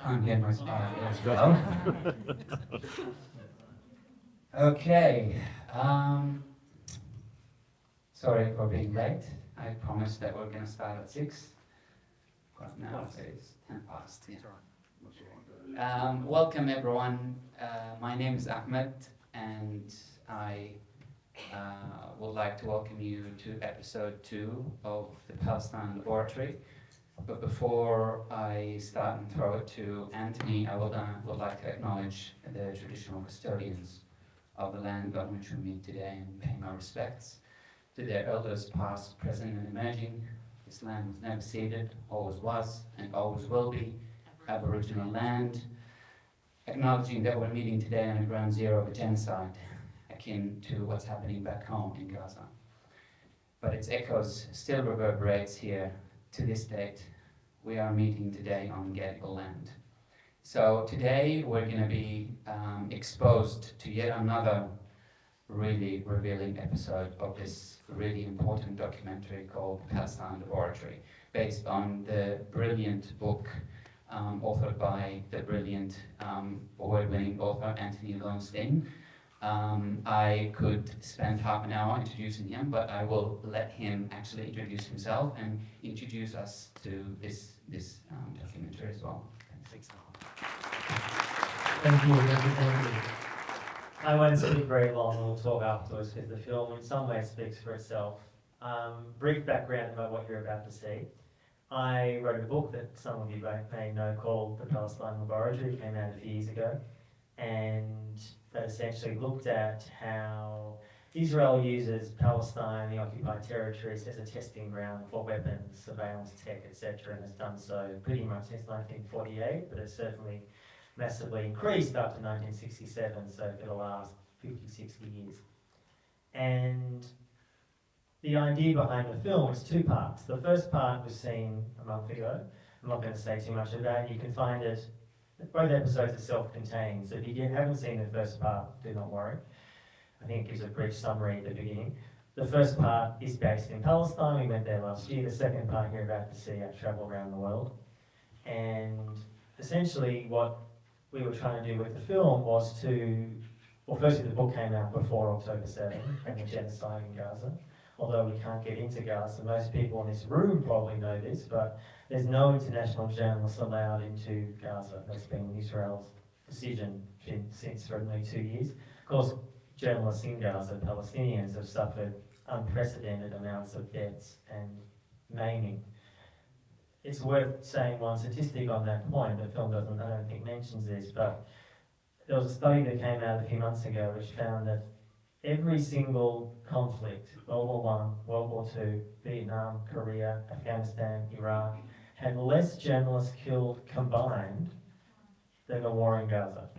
can't get much better as well. Okay. Sorry for being late. I promised that we're going to start at 6. But now it's 10 past. Yeah. Welcome everyone. My name is Ahmed, and I would like to welcome you to episode 2 of the Palestine Laboratory. But before I start and throw it to Antony, I would like to acknowledge the traditional custodians of the land on which we meet today and pay my respects to their elders past, present and emerging. This land was never ceded, always was and always will be Aboriginal land, acknowledging that we're meeting today on the ground zero of a genocide akin to what's happening back home in Gaza. But its echoes still reverberates here to this date. We are meeting today on Gadigal land. So today we're going to be exposed to yet another really revealing episode of this really important documentary called Palestine Laboratory, based on the brilliant book authored by the brilliant award-winning author Antony Loewenstein. I could spend half an hour introducing him, but I will let him actually introduce himself and introduce us to this documentary as well. Thanks. Thank you. I won't speak very long, we'll talk afterwards, because the film in some ways speaks for itself. Brief background about what you're about to see. I wrote a book that some of you may know called The Palestine Laboratory. It came out a few years ago, and that essentially looked at how Israel uses Palestine, the occupied territories, as a testing ground for weapons, surveillance tech, etc., and has done so pretty much since 1948, but it's certainly massively increased after 1967, so for the last 50, 60 years. And the idea behind the film is 2 parts. The first part was seen a month ago. I'm not going to say too much about it. You can find it, both episodes are self-contained, so if you haven't seen the first part, do not worry. I think it gives a brief summary at the beginning. The first part is based in Palestine. We went there last year. The second part you're about to see, I travel around the world. And essentially what we were trying to do with the film was to, well, firstly the book came out before October 7 and the genocide in Gaza. Although we can't get into Gaza, most people in this room probably know this, but there's no international journalists allowed into Gaza. That's been Israel's decision since for nearly 2 years. Of course, journalists in Gaza, Palestinians, have suffered unprecedented amounts of deaths and maiming. It's worth saying one statistic on that point. The film doesn't, I don't think, mentions this, but there was a study that came out a few months ago which found that every single conflict, World War I, World War II, Vietnam, Korea, Afghanistan, Iraq, had less journalists killed combined than the war in Gaza.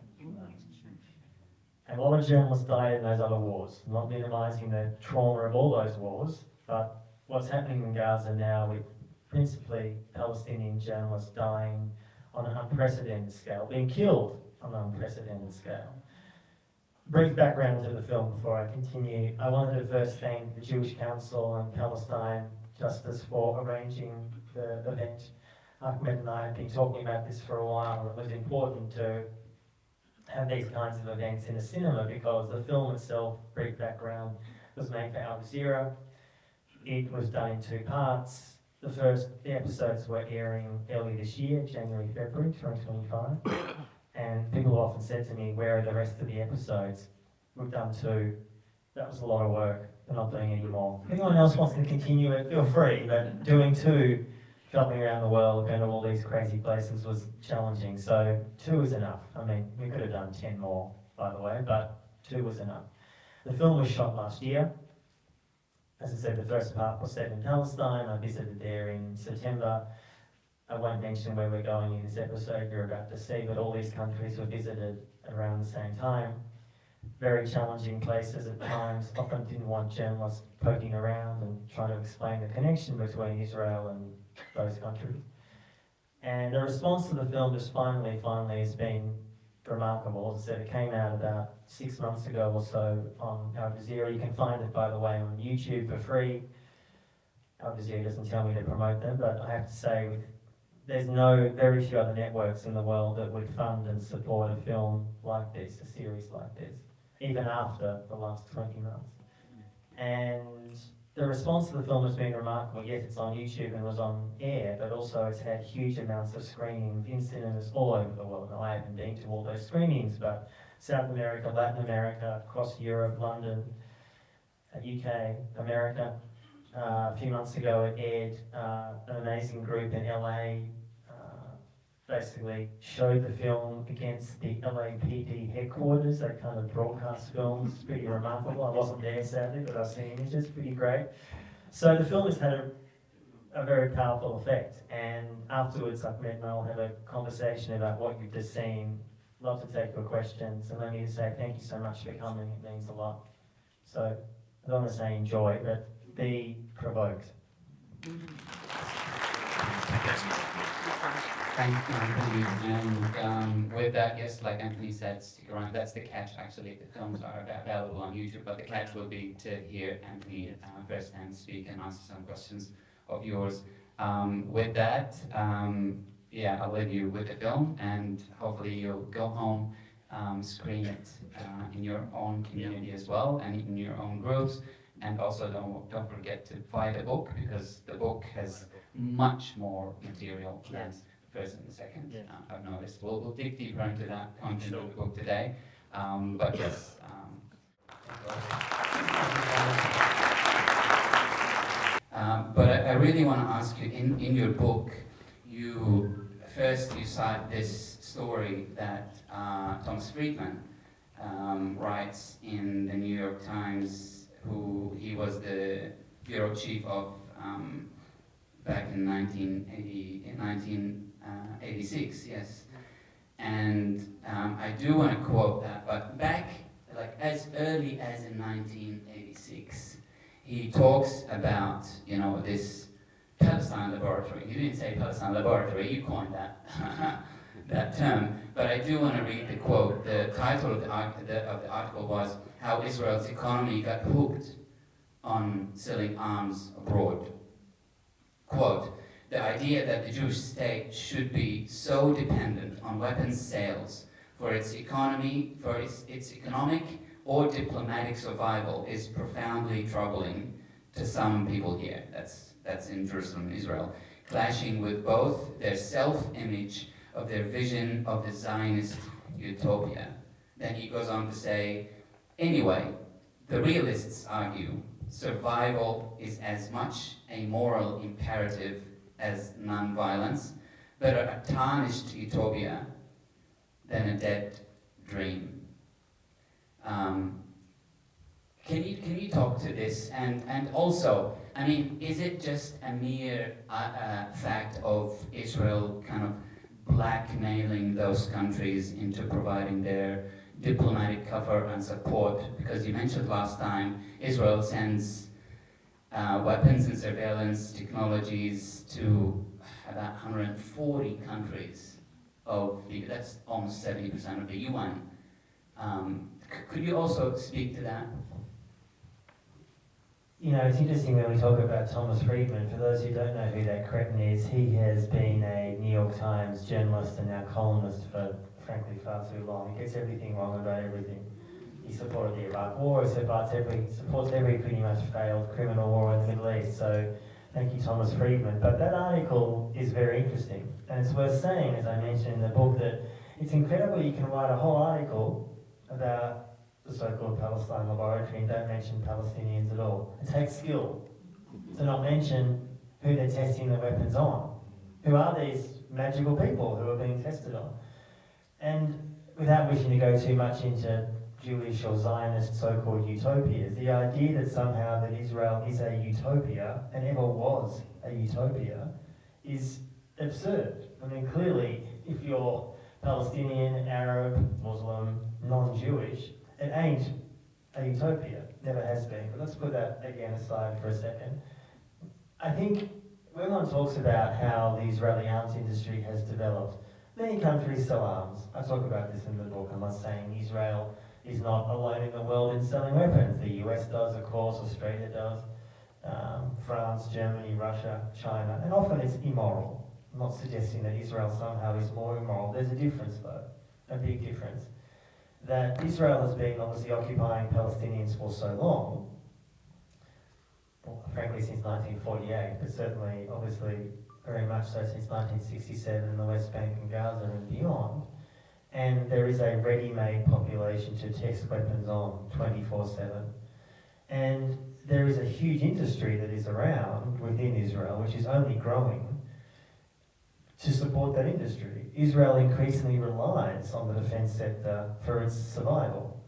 And a lot of journalists died in those other wars. I'm not minimising the trauma of all those wars, but what's happening in Gaza now with principally Palestinian journalists dying on an unprecedented scale, being killed on an unprecedented scale. Brief background to the film before I continue. I wanted to first thank the Jewish Council and Palestine Justice for arranging the event. Ahmed and I have been talking about this for a while. It was important to have these kinds of events in a cinema because the film itself, brief background, was made for Al Jazeera. It was done in 2 parts. The episodes were airing early this year, January, February 2025. And people often said to me, where are the rest of the episodes? We've done 2. That was a lot of work. We're not doing any more. If anyone else wants to continue it, feel free. But doing 2, traveling around the world, going to all these crazy places was challenging. So 2 is enough. I mean, we could have done 10 more, by the way, but 2 was enough. The film was shot last year. As I said, the first part was set in Palestine. I visited there in September. I won't mention where we're going in this episode you're about to see, but all these countries were visited around the same time. Very challenging places at times. Often didn't want journalists poking around and trying to explain the connection between Israel and those countries. And the response to the film just finally has been remarkable. As I said, it came out about 6 months ago or so on Al Jazeera. You can find it, by the way, on YouTube for free. Al Jazeera doesn't tell me to promote them, but I have to say, with there's very few other networks in the world that would fund and support a film like this, a series like this, even after the last 20 months. And the response to the film has been remarkable. Yes, it's on YouTube and was on air, but also it's had huge amounts of screenings in cinemas all over the world. Now, I haven't been to all those screenings, but South America, Latin America, across Europe, London, UK, America. A few months ago it aired, an amazing group in LA basically showed the film against the LAPD headquarters. They kind of broadcast films. It's pretty remarkable. I wasn't there sadly, but I've seen images, pretty great. So the film has had a very powerful effect, and afterwards I've met Mel, had a conversation about what you've just seen. Love to take your questions, and let me just say thank you so much for coming. It means a lot. So I don't want to say enjoy, but be provoked. Thank you, Anthony. And with that, yes, like Anthony said, stick around. That's the catch, actually. The films are available on YouTube, but the catch will be to hear Anthony firsthand speak and answer some questions of yours. With that, yeah, I'll leave you with the film, and hopefully you'll go home, screen it in your own community as well, and in your own groups. And also don't forget to buy the book, because the book has much more material than the first and the second. I've noticed. We'll dig deeper into that content of the book today. But yes. But I really want to ask you, in your book, you cite this story that Thomas Friedman writes in the New York Times. He was the bureau chief of back in 1986, yes. And I do want to quote that, but back, like as early as in 1986, he talks about, this Palestine laboratory. He didn't say Palestine laboratory, you coined that. That term, but I do want to read the quote. The title of the article was "How Israel's Economy Got Hooked on Selling Arms Abroad." Quote, "The idea that the Jewish state should be so dependent on weapons sales for its economy, for its economic or diplomatic survival is profoundly troubling to some people here." That's in Jerusalem, Israel, clashing with both their self-image of their vision of the Zionist utopia. Then he goes on to say, "Anyway, the realists argue survival is as much a moral imperative as non-violence, but a tarnished utopia than a dead dream." Can you talk to this? And also, I mean, is it just a mere fact of Israel kind of blackmailing those countries into providing their diplomatic cover and support? Because you mentioned last time, Israel sends weapons and surveillance technologies to about 140 countries that's almost 70% of the UN. Could you also speak to that? It's interesting when we talk about Thomas Friedman. For those who don't know who that cretin is, he has been a New York Times journalist and now columnist for, frankly, far too long. He gets everything wrong about everything. He supported the Iraq War, he supports every pretty much failed criminal war in the Middle East. So thank you, Thomas Friedman. But that article is very interesting. And it's worth saying, as I mentioned in the book, that it's incredible you can write a whole article about the so-called Palestine laboratory and don't mention Palestinians at all. It takes skill to not mention who they're testing the weapons on. Who are these magical people who are being tested on? And without wishing to go too much into Jewish or Zionist so-called utopias, the idea that somehow that Israel is a utopia and ever was a utopia is absurd. I mean, clearly, if you're Palestinian, Arab, Muslim, non-Jewish, it ain't a utopia, never has been. But let's put that again aside for a second. I think when one talks about how the Israeli arms industry has developed, many countries sell arms. I talk about this in the book. I'm not saying Israel is not alone in the world in selling weapons. The US does, of course, Australia does, France, Germany, Russia, China, and often it's immoral. I'm not suggesting that Israel somehow is more immoral. There's a difference though, a big difference. That Israel has been obviously occupying Palestinians for so long, well, frankly since 1948, but certainly obviously very much so since 1967 in the West Bank and Gaza and beyond. And there is a ready-made population to test weapons on 24/7. And there is a huge industry that is around within Israel, which is only growing, to support that industry. Israel increasingly relies on the defence sector for its survival.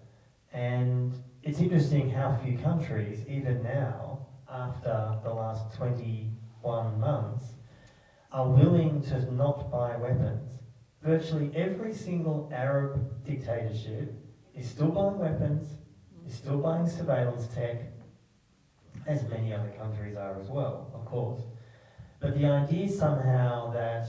And it's interesting how few countries, even now, after the last 21 months, are willing to not buy weapons. Virtually every single Arab dictatorship is still buying weapons, is still buying surveillance tech, as many other countries are as well, of course. But the idea somehow that,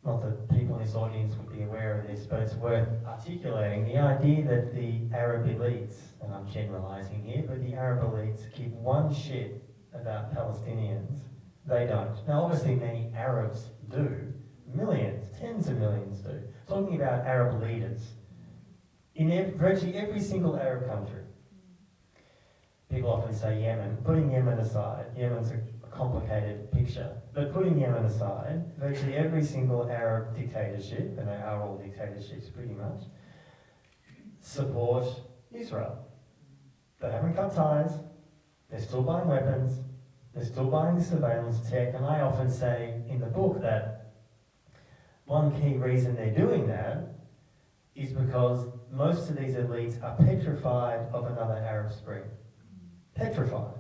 not that people in this audience would be aware of this, but it's worth articulating, the idea that the Arab elites, and I'm generalising here, but the Arab elites give one shit about Palestinians, they don't. Now obviously many Arabs do, millions, tens of millions do. Talking about Arab leaders, in virtually every single Arab country. People often say Yemen. Putting Yemen aside, Yemen's a complicated picture, but putting Yemen aside, virtually every single Arab dictatorship, and they are all dictatorships pretty much, support Israel. They haven't cut ties, they're still buying weapons, they're still buying surveillance tech, and I often say in the book that one key reason they're doing that is because most of these elites are petrified of another Arab Spring. Petrified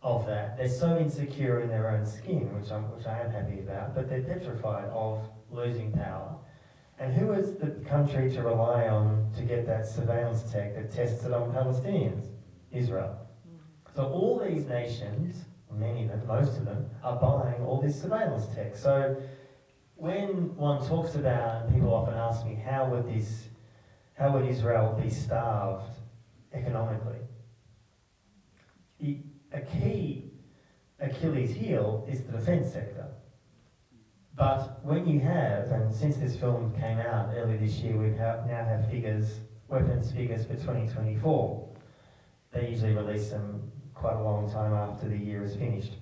of that. They're so insecure in their own skin, which I am happy about, but they're petrified of losing power. And who is the country to rely on to get that surveillance tech that tests it on Palestinians? Israel. So all these nations, many of them, most of them, are buying all this surveillance tech. So when one talks about, and people often ask me, how would Israel be starved economically? A key Achilles heel is the defence sector. But when you have, and since this film came out early this year, we now have weapons figures for 2024. They usually release them quite a long time after the year is finished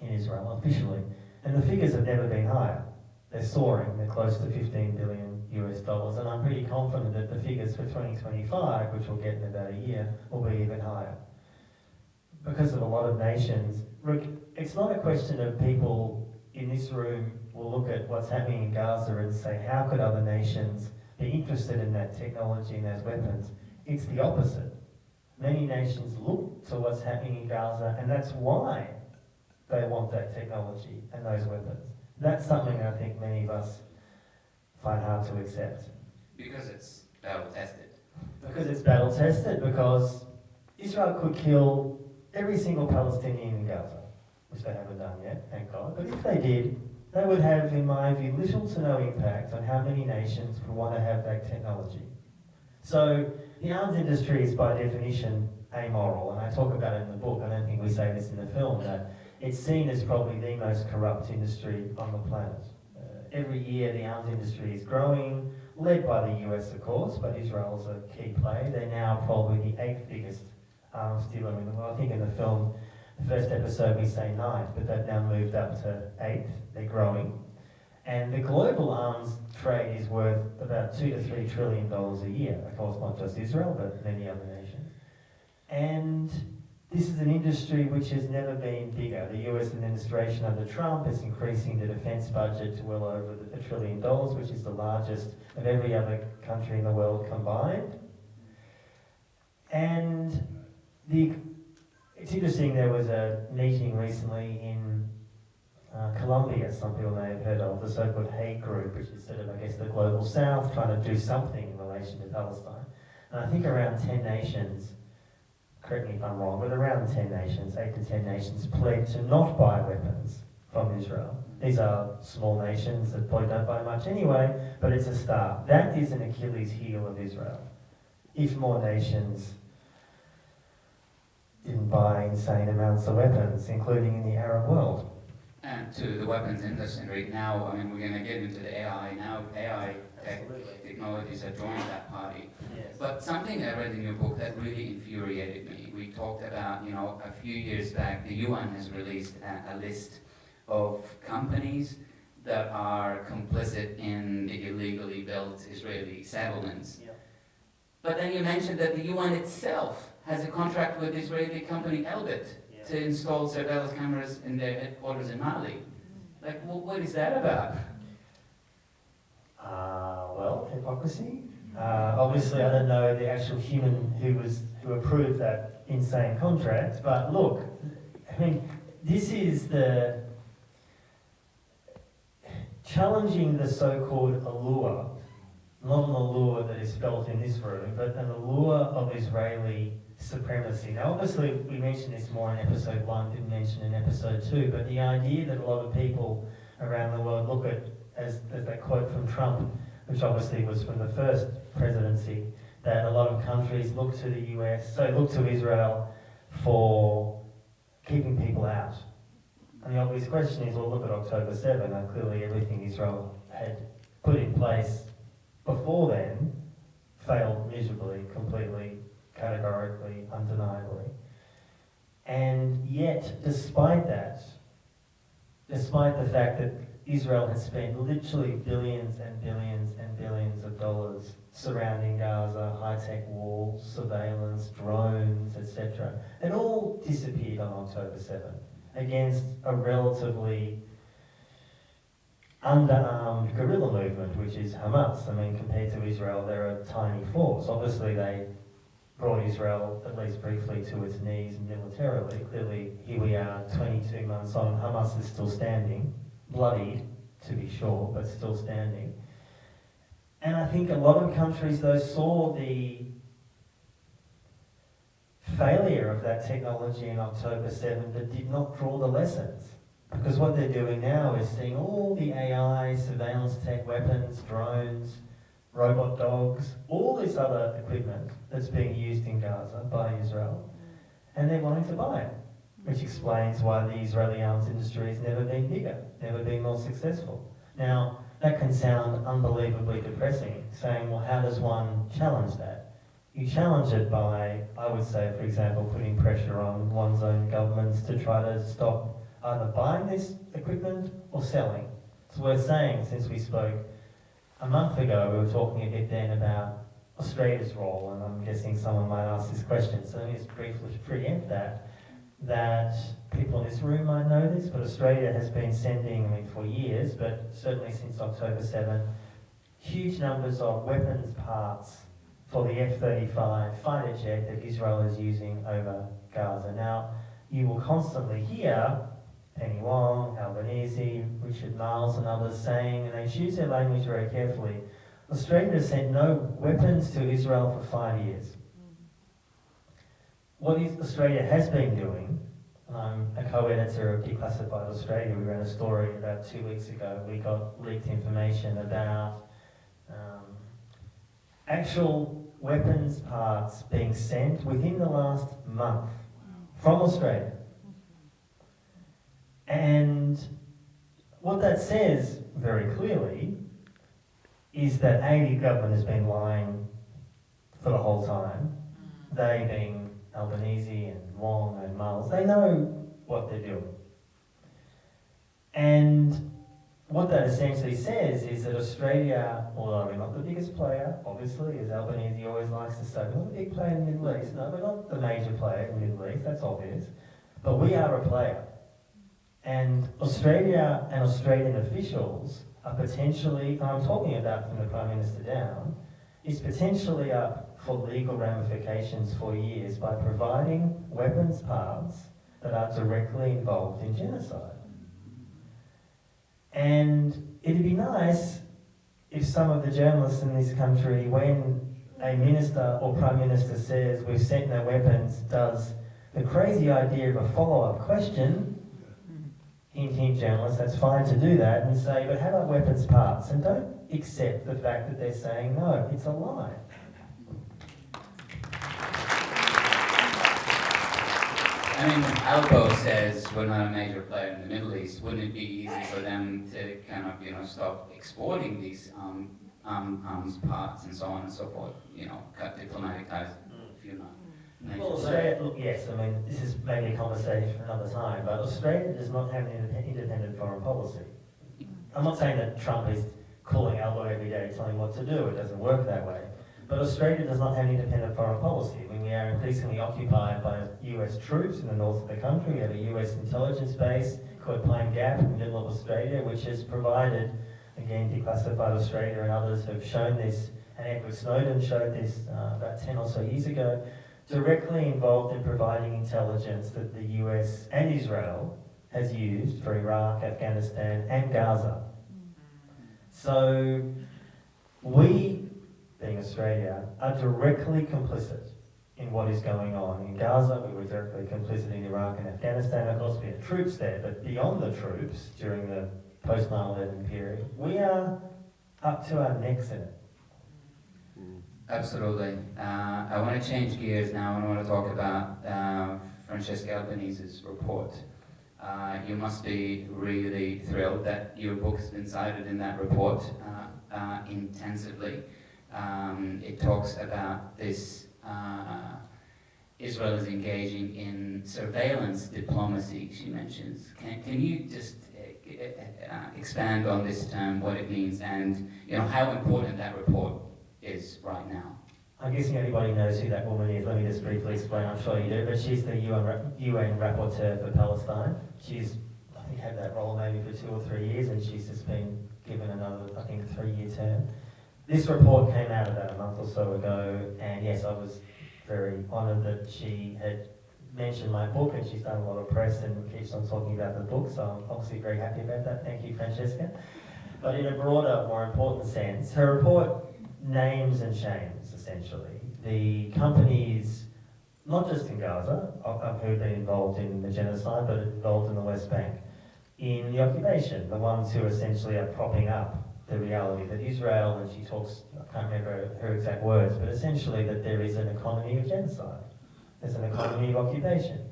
in Israel officially. And the figures have never been higher. They're soaring, they're close to $15 billion US, and I'm pretty confident that the figures for 2025, which we'll get in about a year, will be even higher. Because of a lot of nations, it's not a question of people in this room will look at what's happening in Gaza and say, how could other nations be interested in that technology and those weapons? It's the opposite. Many nations look to what's happening in Gaza, and that's why they want that technology and those weapons. That's something I think many of us find hard to accept. Because it's battle tested. Because it's battle tested, because Israel could kill every single Palestinian in Gaza, which they haven't done yet, thank God. But if they did, they would have, in my view, little to no impact on how many nations would want to have that technology. So the arms industry is by definition amoral, and I talk about it in the book. I don't think we say this in the film, that it's seen as probably the most corrupt industry on the planet. Every year the arms industry is growing, led by the US of course, but Israel's a key player. They're now probably the 8th biggest arms dealer in the world. I think in the film, the first episode we say 9th, but they've now moved up to 8th. They're growing. And the global arms trade is worth about $2 to $3 trillion a year. Of course, not just Israel, but many other nations. And this is an industry which has never been bigger. The US administration under Trump is increasing the defense budget to well over $1 trillion, which is the largest of every other country in the world combined. And it's interesting, there was a meeting recently in Colombia, some people may have heard of, the so-called Hague Group, which is sort of, I guess, the global south, trying to do something in relation to Palestine. And I think around 10 nations, correct me if I'm wrong, but around 10 nations, 8 to 10 nations, pledged to not buy weapons from Israel. These are small nations that probably don't buy much anyway, but it's a start. That is an Achilles heel of Israel. If more nations didn't buy insane amounts of weapons, including in the Arab world. to the weapons industry. Now, I mean, we're going to get into the AI now. AI technologies have joined that party. Yes. But something I read in your book that really infuriated me. We talked about, a few years back, the UN has released a list of companies that are complicit in the illegally built Israeli settlements. Yeah. But then you mentioned that the UN itself has a contract with Israeli company Elbit to install surveillance cameras in their headquarters in Mali. Like, what is that about? Well, hypocrisy. Obviously, I don't know the actual human who approved that insane contract. But look, I mean, this is the challenging the so-called allure, not an allure that is felt in this room, but an allure of Israeli supremacy. Now, obviously, we mentioned this more in episode 1, didn't mention in episode 2, but the idea that a lot of people around the world look at, as that quote from Trump, which obviously was from the first presidency, that a lot of countries look to the US, so look to Israel for keeping people out. And the obvious question is, well, look at October 7, and clearly everything Israel had put in place before then failed miserably, completely, categorically, undeniably. And yet, despite that, despite the fact that Israel has spent literally billions and billions and billions of dollars surrounding Gaza, high-tech walls, surveillance, drones, etc., it all disappeared on October 7 against a relatively underarmed guerrilla movement, which is Hamas. I mean, compared to Israel, they're a tiny force. Obviously, they brought Israel, at least briefly, to its knees militarily. Clearly, here we are, 22 months on, Hamas is still standing, bloodied, to be sure, but still standing. And I think a lot of countries, though, saw the failure of that technology in October 7, but did not draw the lessons. Because what they're doing now is seeing all the AI, surveillance tech, weapons, drones, robot dogs, all this other equipment that's being used in Gaza by Israel, and they're wanting to buy it, which explains why the Israeli arms industry has never been bigger, never been more successful. Now, that can sound unbelievably depressing, saying, well, how does one challenge that? You challenge it by, I would say, for example, putting pressure on one's own governments to try to stop either buying this equipment or selling. It's worth saying, since we spoke a month ago, we were talking a bit then about Australia's role, and I'm guessing someone might ask this question, so let me just briefly preempt that people in this room might know this, but Australia has been sending, I mean, for years, but certainly since October 7, huge numbers of weapons parts for the F-35 fighter jet that Israel is using over Gaza. Now, you will constantly hear Penny Wong, Albanese, Richard Niles and others saying, and they choose their language very carefully, Australia has sent no weapons to Israel for 5 years. What Australia has been doing, and I'm a co-editor of Declassified Australia, we ran a story about 2 weeks ago, we got leaked information about actual weapons parts being sent within the last month from Australia. And what that says very clearly is that the government has been lying for the whole time. They being Albanese and Wong and Miles, they know what they're doing. And what that essentially says is that Australia, although we're not the biggest player, obviously, as Albanese always likes to say, we're not the big player in the Middle East. No, we're not the major player in the Middle East, that's obvious. But we are a player. And Australia and Australian officials are potentially, and I'm talking about from the Prime Minister down, is potentially up for legal ramifications for years by providing weapons parts that are directly involved in genocide. And it'd be nice if some of the journalists in this country, when a minister or Prime Minister says we've sent no weapons, does the crazy idea of a follow-up question, hint, journalists, that's fine to do that, and say, but how about weapons parts? And don't accept the fact that they're saying no, it's a lie. I mean, Alpo says we're not a major player in the Middle East. Wouldn't it be easy for them to kind of, stop exporting these arms parts and so on and so forth? Cut diplomatic ties if you're not. Well, Australia, look, yes, I mean, this is maybe a conversation for another time, but Australia does not have an independent foreign policy. I'm not saying that Trump is calling Albo every day telling what to do. It doesn't work that way. But Australia does not have an independent foreign policy. I mean, we are increasingly occupied by US troops in the north of the country. We have a US intelligence base called Pine Gap in the middle of Australia, which has provided, again, Declassified Australia and others have shown this, and Edward Snowden showed this about 10 or so years ago, directly involved in providing intelligence that the US and Israel has used for Iraq, Afghanistan, and Gaza. So we, being Australia, are directly complicit in what is going on. In Gaza, we were directly complicit in Iraq and Afghanistan. Of course, we had troops there, but beyond the troops, during the post-9/11 period, we are up to our necks in it. Absolutely. I want to change gears now and I want to talk about Francesca Albanese's report. You must be really thrilled that your book has been cited in that report intensively. It talks about this, Israel is engaging in surveillance diplomacy, she mentions. Can you just expand on this term, what it means, and how important that report is right now? I'm guessing everybody knows who that woman is. Let me just briefly explain. I'm sure you do, but she's the UN rapporteur for Palestine. She's, I think, had that role maybe for 2 or 3 years, and she's just been given another, I think, 3-year term. This report came out about a month or so ago, and yes, I was very honoured that she had mentioned my book, and she's done a lot of press and keeps on talking about the book, so I'm obviously very happy about that. Thank you, Francesca. But in a broader, more important sense, her report names and shames, essentially, the companies, not just in Gaza, who have been involved in the genocide, but involved in the West Bank, in the occupation, the ones who essentially are propping up the reality that Israel, and she talks, I can't remember her exact words, but essentially that there is an economy of genocide. There's an economy of occupation.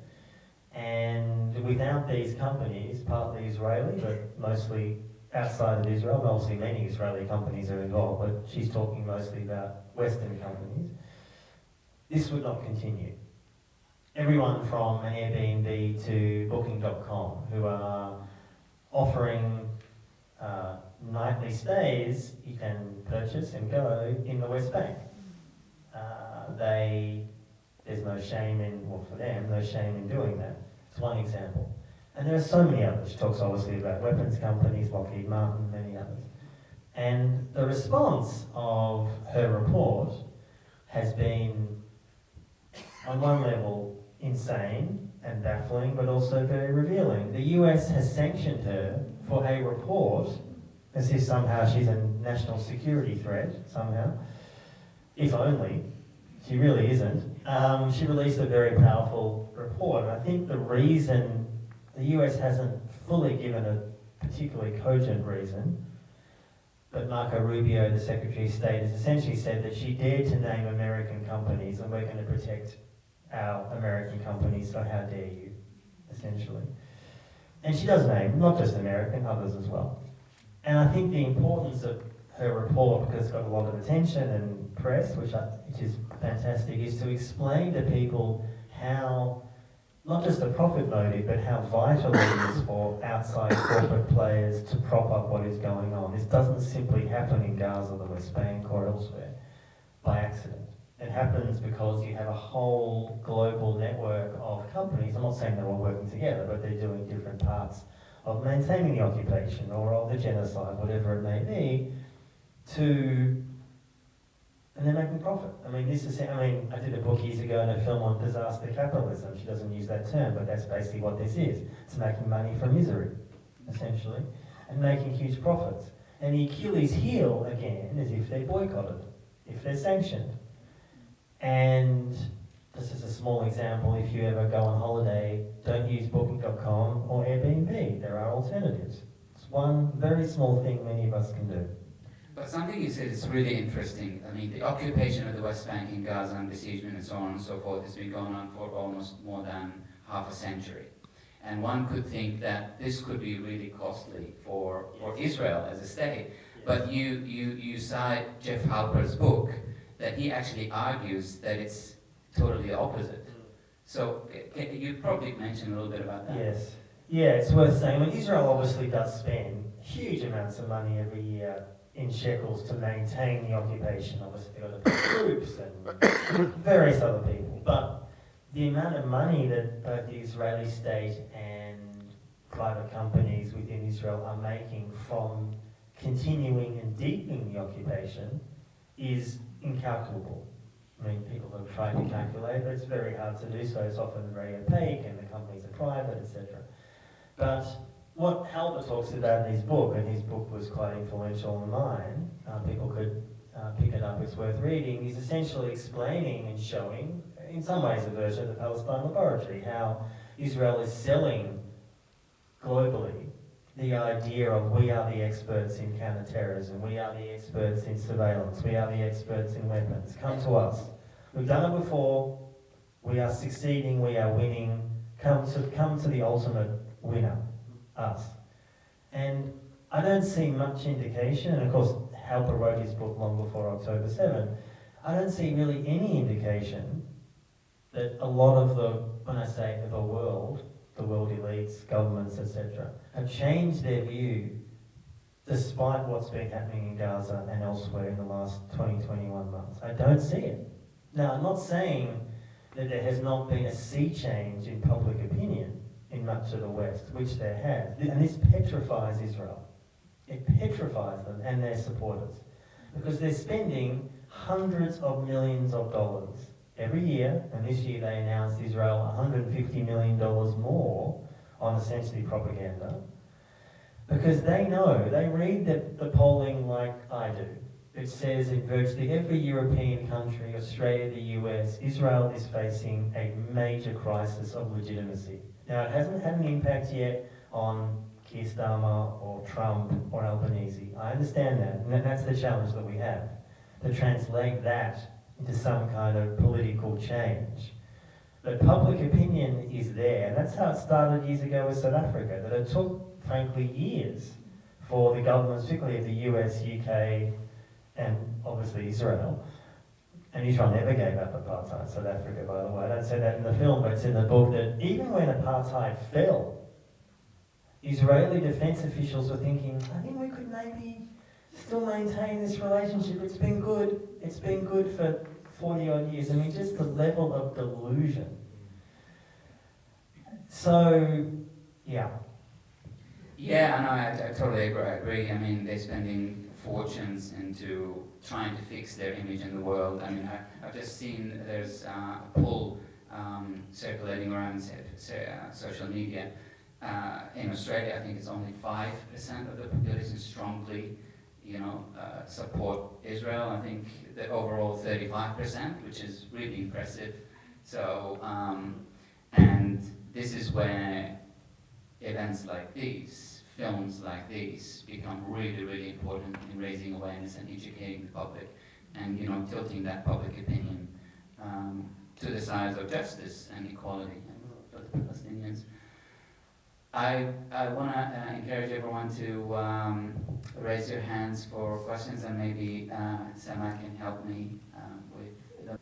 And without these companies, partly Israeli, but mostly outside of Israel, obviously many Israeli companies are involved, but she's talking mostly about Western companies, this would not continue. Everyone from an Airbnb to Booking.com, who are offering nightly stays you can purchase and go in the West Bank. There's no shame in, well, for them, no shame in doing that. It's one example. And there are so many others. She talks obviously about weapons companies, Lockheed Martin, many others. And the response of her report has been, on one level, insane and baffling, but also very revealing. The US has sanctioned her for a report as if somehow she's a national security threat, somehow. If only. She really isn't. She released a very powerful report. And I think the reason the US hasn't fully given a particularly cogent reason, but Marco Rubio, the Secretary of State, has essentially said that she dared to name American companies and we're going to protect our American companies, so how dare you, essentially. And she does name, not just American, others as well. And I think the importance of her report, because it's got a lot of attention and press, which is fantastic, is to explain to people how, not just the profit motive, but how vital it is for outside corporate players to prop up what is going on. This doesn't simply happen in Gaza, the West Bank, or elsewhere by accident. It happens because you have a whole global network of companies. I'm not saying they're all working together, but they're doing different parts of maintaining the occupation or of the genocide, whatever it may be, and they're making profit. I mean, I did a book years ago and a film on disaster capitalism. She doesn't use that term, but that's basically what this is. It's making money from misery, essentially, and making huge profits. And the Achilles heel, again, is if they're boycotted, if they're sanctioned. And this is a small example, if you ever go on holiday, don't use Booking.com or Airbnb. There are alternatives. It's one very small thing many of us can do. But something you said is really interesting. I mean, the occupation of the West Bank in Gaza and besiegement and so on and so forth has been going on for almost more than half a century. And one could think that this could be really costly for Israel as a state. But you cite Jeff Halper's book, that he actually argues that it's totally the opposite. So you probably mentioned a little bit about that. Yes. Yeah, it's worth saying. I mean, Israel obviously does spend huge amounts of money every year in shekels to maintain the occupation. Obviously, they've got the troops and various other people. But the amount of money that both the Israeli state and private companies within Israel are making from continuing and deepening the occupation is incalculable. I mean, people have tried to calculate, but it's very hard to do so. It's often very opaque, and the companies are private, etc. But what Halper talks about in his book, and his book was quite influential on mine, people could pick it up, it's worth reading, is essentially explaining and showing, in some ways a version of the Palestine laboratory, how Israel is selling globally the idea of we are the experts in counterterrorism, we are the experts in surveillance, we are the experts in weapons, come to us. We've done it before, we are succeeding, we are winning, come to the ultimate winner, us. And I don't see much indication, and of course Halper wrote his book long before October 7, I don't see really any indication that a lot of the, when I say the world elites, governments, etc., have changed their view despite what's been happening in Gaza and elsewhere in the last 20-21 months. I don't see it. Now, I'm not saying that there has not been a sea change in public opinion in much of the West, which there has. And this petrifies Israel. It petrifies them and their supporters, because they're spending hundreds of millions of dollars every year, and this year they announced Israel $150 million more on essentially propaganda, because they know, they read the polling like I do. It says in virtually every European country, Australia, the US, Israel is facing a major crisis of legitimacy. Now, it hasn't had an impact yet on Keir Starmer or Trump or Albanese. I understand that, and that's the challenge that we have, to translate that into some kind of political change. But public opinion is there, and that's how it started years ago with South Africa, that it took, frankly, years for the governments, particularly of the US, UK, and obviously Israel, and Israel never gave up apartheid, South Africa, by the way. I don't say that in the film, but it's in the book, that even when apartheid fell, Israeli defense officials were thinking, I think we could maybe still maintain this relationship. It's been good. It's been good for 40 odd years. I mean, just the level of delusion. So, yeah. Yeah, no, I totally agree. I mean, they're spending fortunes into trying to fix their image in the world. I mean, I've just seen there's a poll circulating around social media. In Australia, I think it's only 5% of the population strongly, support Israel. I think the overall 35%, which is really impressive. So, and this is where events like these, films like these, become really, really important in raising awareness and educating the public, and tilting that public opinion to the sides of justice and equality for the Palestinians. I want to encourage everyone to raise your hands for questions, and maybe Sama can help me with them.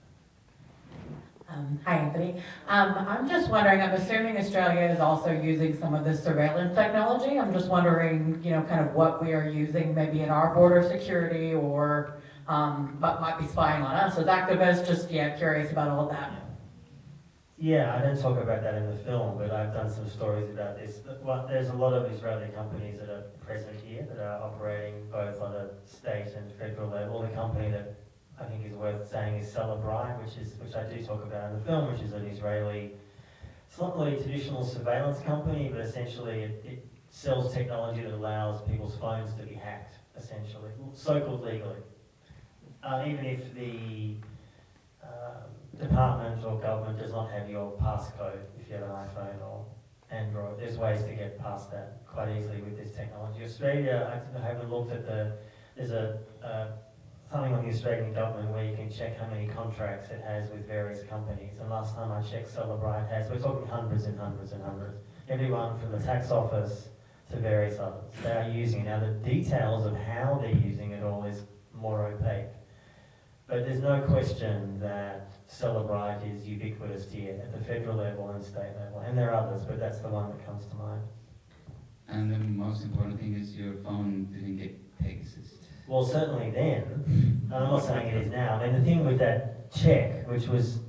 Hi, Anthony. I'm just wondering, I'm assuming Australia is also using some of this surveillance technology. I'm just wondering, kind of what we are using maybe in our border security, or what might be spying on us as activists. Just, curious about all of that. Yeah, I don't talk about that in the film, but I've done some stories about this. There's a lot of Israeli companies that are present here that are operating both on a state and federal level. The company that I think is worth saying is Cellebrite, which I do talk about in the film, which is an Israeli, it's not really a traditional surveillance company, but essentially it sells technology that allows people's phones to be hacked, essentially, so-called legally. Even if the department or government does not have your passcode, if you have an iPhone or Android, there's ways to get past that quite easily with this technology. Australia, I haven't looked at there's a something on the Australian government where you can check how many contracts it has with various companies. And last time I checked, Celebrite has, we're talking hundreds and hundreds and hundreds. Everyone from the tax office to various others. They are using it. Now the details of how they're using it all is more opaque. But there's no question that Celebrite is ubiquitous here at the federal level and state level. And there are others, but that's the one that comes to mind. And the most important thing is your phone didn't get Pegasus. Well, certainly then, and I'm not saying it is now. I mean, the thing with that check, which was,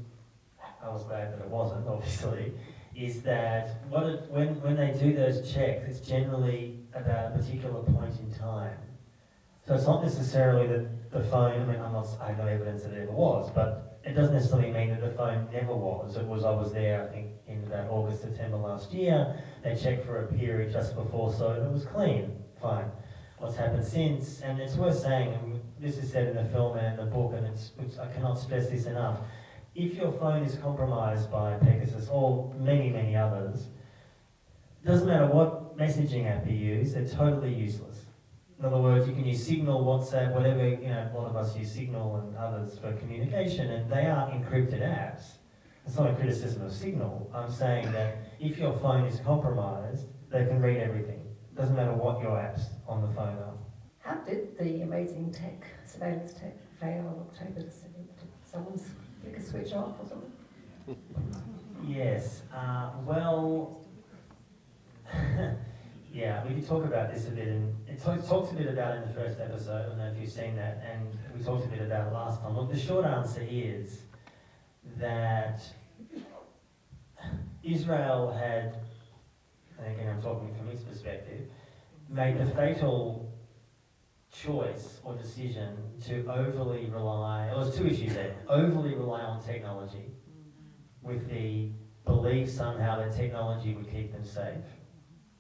I was glad that it wasn't, obviously, is that when they do those checks, it's generally about a particular point in time. So it's not necessarily that the phone, I mean, I have no evidence that it ever was, but it doesn't necessarily mean that the phone never was. I was there, I think, in about August, September last year. They checked for a period just before, so it was clean, fine. What's happened since, and it's worth saying, and this is said in the film and in the book, and I cannot stress this enough, if your phone is compromised by Pegasus or many, many others, it doesn't matter what messaging app you use, they're totally useless. In other words, you can use Signal, WhatsApp, whatever, a lot of us use Signal and others for communication, and they are encrypted apps. It's not a criticism of Signal. I'm saying that if your phone is compromised, they can read everything. It doesn't matter what your apps on the phone are. How did the amazing surveillance tech fail on October the 7th? Did someone flick a switch off or something? Yes, well, yeah, we did talk about this a bit, and it talks a bit about it in the first episode. I don't know if you've seen that, and we talked a bit about it last time. Look, the short answer is that Israel had, and again I'm talking from its perspective, made the fatal choice or decision to overly rely, well, there's two issues there, overly rely on technology with the belief somehow that technology would keep them safe.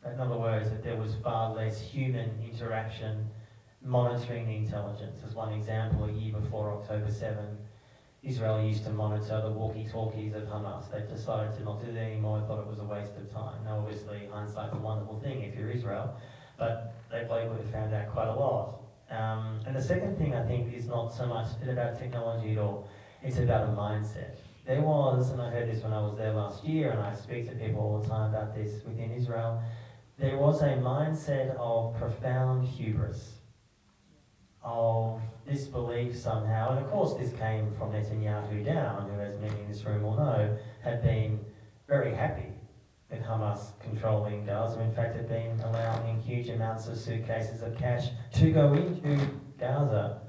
In other words, that there was far less human interaction monitoring the intelligence. As one example, a year before October 7, Israel used to monitor the walkie-talkies of Hamas. They decided to not do that anymore. They thought it was a waste of time. Now, obviously, hindsight's a wonderful thing if you're Israel, but they probably would have found out quite a lot. And the second thing, I think, is not so much about technology at all. It's about a mindset. There was, and I heard this when I was there last year, and I speak to people all the time about this within Israel, there was a mindset of profound hubris, of this belief somehow, and of course this came from Netanyahu down, who, as many in this room will know, had been very happy with Hamas controlling Gaza. In fact, had been allowing huge amounts of suitcases of cash to go into Gaza.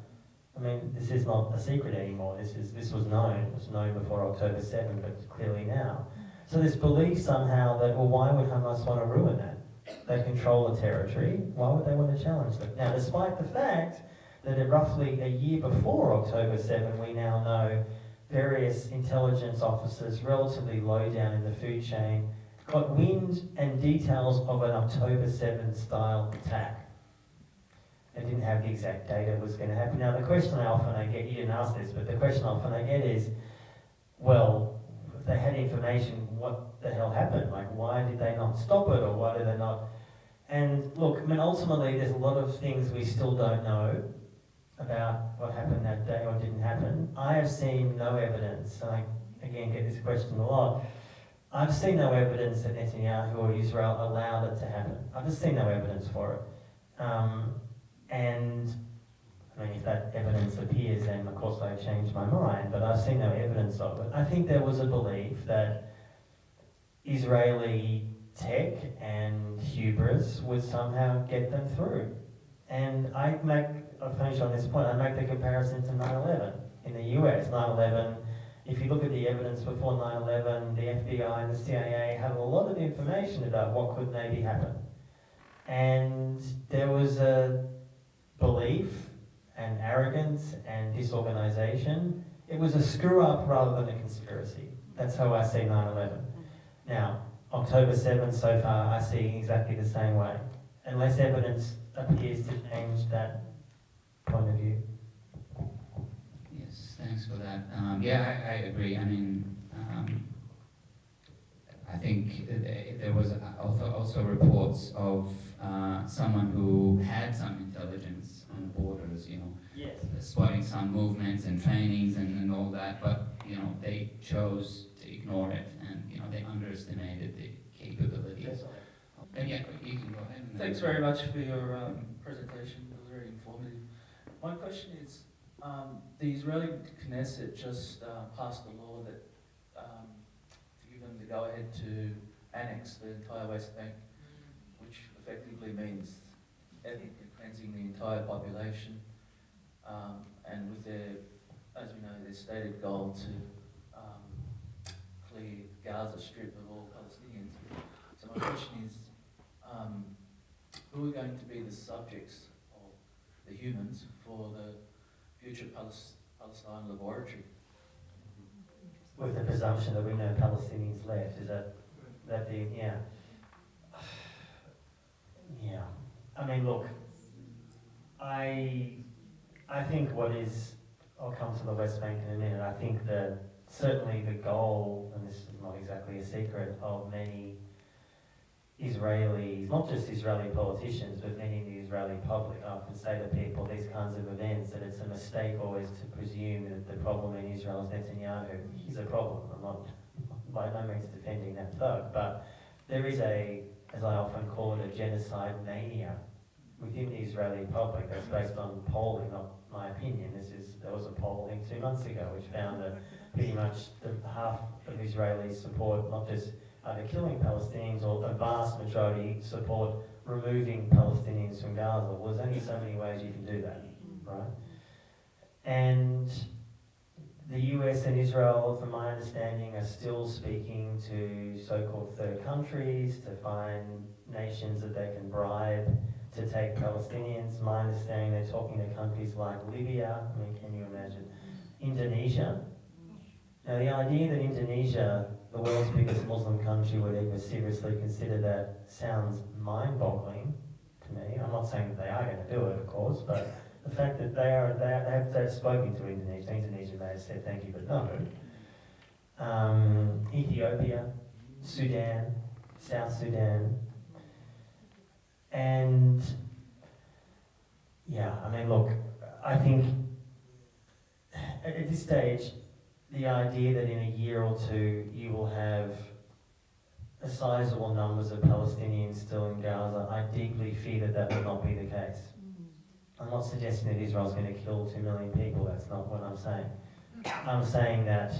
I mean, this is not a secret anymore. This was known. It was known before October 7, but clearly now. So this belief somehow that, well, why would Hamas want to ruin that? They control the territory. Why would they want to challenge them? Now, despite the fact that roughly a year before October 7, we now know various intelligence officers relatively low down in the food chain got wind and details of an October 7 style attack. They didn't have the exact date it was going to happen. Now, the question I get, you didn't ask this, but the question often I get is, well, if they had information, what the hell happened? Like, why did they not stop it, or why did they not? And look, I mean, ultimately, there's a lot of things we still don't know about what happened that day or didn't happen. I have seen no evidence, and I, again, get this question a lot. I've seen no evidence that Netanyahu or Israel allowed it to happen. I've just seen no evidence for it. And I mean, if that evidence appears, then of course I've changed my mind, but I've seen no evidence of it. I think there was a belief that Israeli tech and hubris would somehow get them through. And I'll finish on this point, I make the comparison to 9/11 in the US. 9/11, if you look at the evidence before 9/11, the FBI and the CIA have a lot of information about what could maybe happen. And there was a belief and arrogance and disorganization. It was a screw up rather than a conspiracy. That's how I see 9/11. Now, October 7 so far, I see exactly the same way, unless evidence appears to change that point of view. Yes, thanks for that. Yeah, I agree. I mean, I think there was also reports of someone who had some intelligence on the borders, Yes. spotting some movements and trainings and all that, but they chose to ignore it, and they underestimated the capabilities. Yeah, you can go ahead. Thanks very much for your presentation. It was very informative. My question is, the Israeli Knesset just passed a law that to give them the go-ahead to annex the entire West Bank, which effectively means ethnically cleansing the entire population, and with their, as we know, their stated goal to clear Gaza Strip of all Palestinians. So my question is, who are going to be the subjects of the humans for the future Palestine laboratory? With the presumption that we know Palestinians left, is that the, yeah. Yeah. I mean, look, I think I'll come to the West Bank in a minute. I think that certainly the goal, and this is not exactly a secret, of many Israelis, not just Israeli politicians, but many in the Israeli public, I often say to people these kinds of events that it's a mistake always to presume that the problem in Israel is Netanyahu. He's a problem. I'm not by no means defending that thug, but there is as I often call it, a genocide mania within the Israeli public that's based on polling, not my opinion. There was a poll, I think, 2 months ago, which found that pretty much half of Israelis support not just either killing Palestinians, or a vast majority support removing Palestinians from Gaza. Well, there's only so many ways you can do that, right? And the US and Israel, from my understanding, are still speaking to so-called third countries to find nations that they can bribe to take Palestinians. My understanding, they're talking to countries like Libya. I mean, can you imagine? Indonesia. Now, the idea that Indonesia, the world's biggest Muslim country, would ever seriously consider that sounds mind-boggling to me. I'm not saying that they are going to do it, of course, but the fact that they've spoken to Indonesia. Indonesia may have said thank you, but no. Ethiopia, Sudan, South Sudan, and yeah, I mean, look, I think at this stage, the idea that in a year or two you will have a sizable numbers of Palestinians still in Gaza, I deeply fear that will not be the case. I'm not suggesting that Israel's going to kill 2 million people, that's not what I'm saying. I'm saying that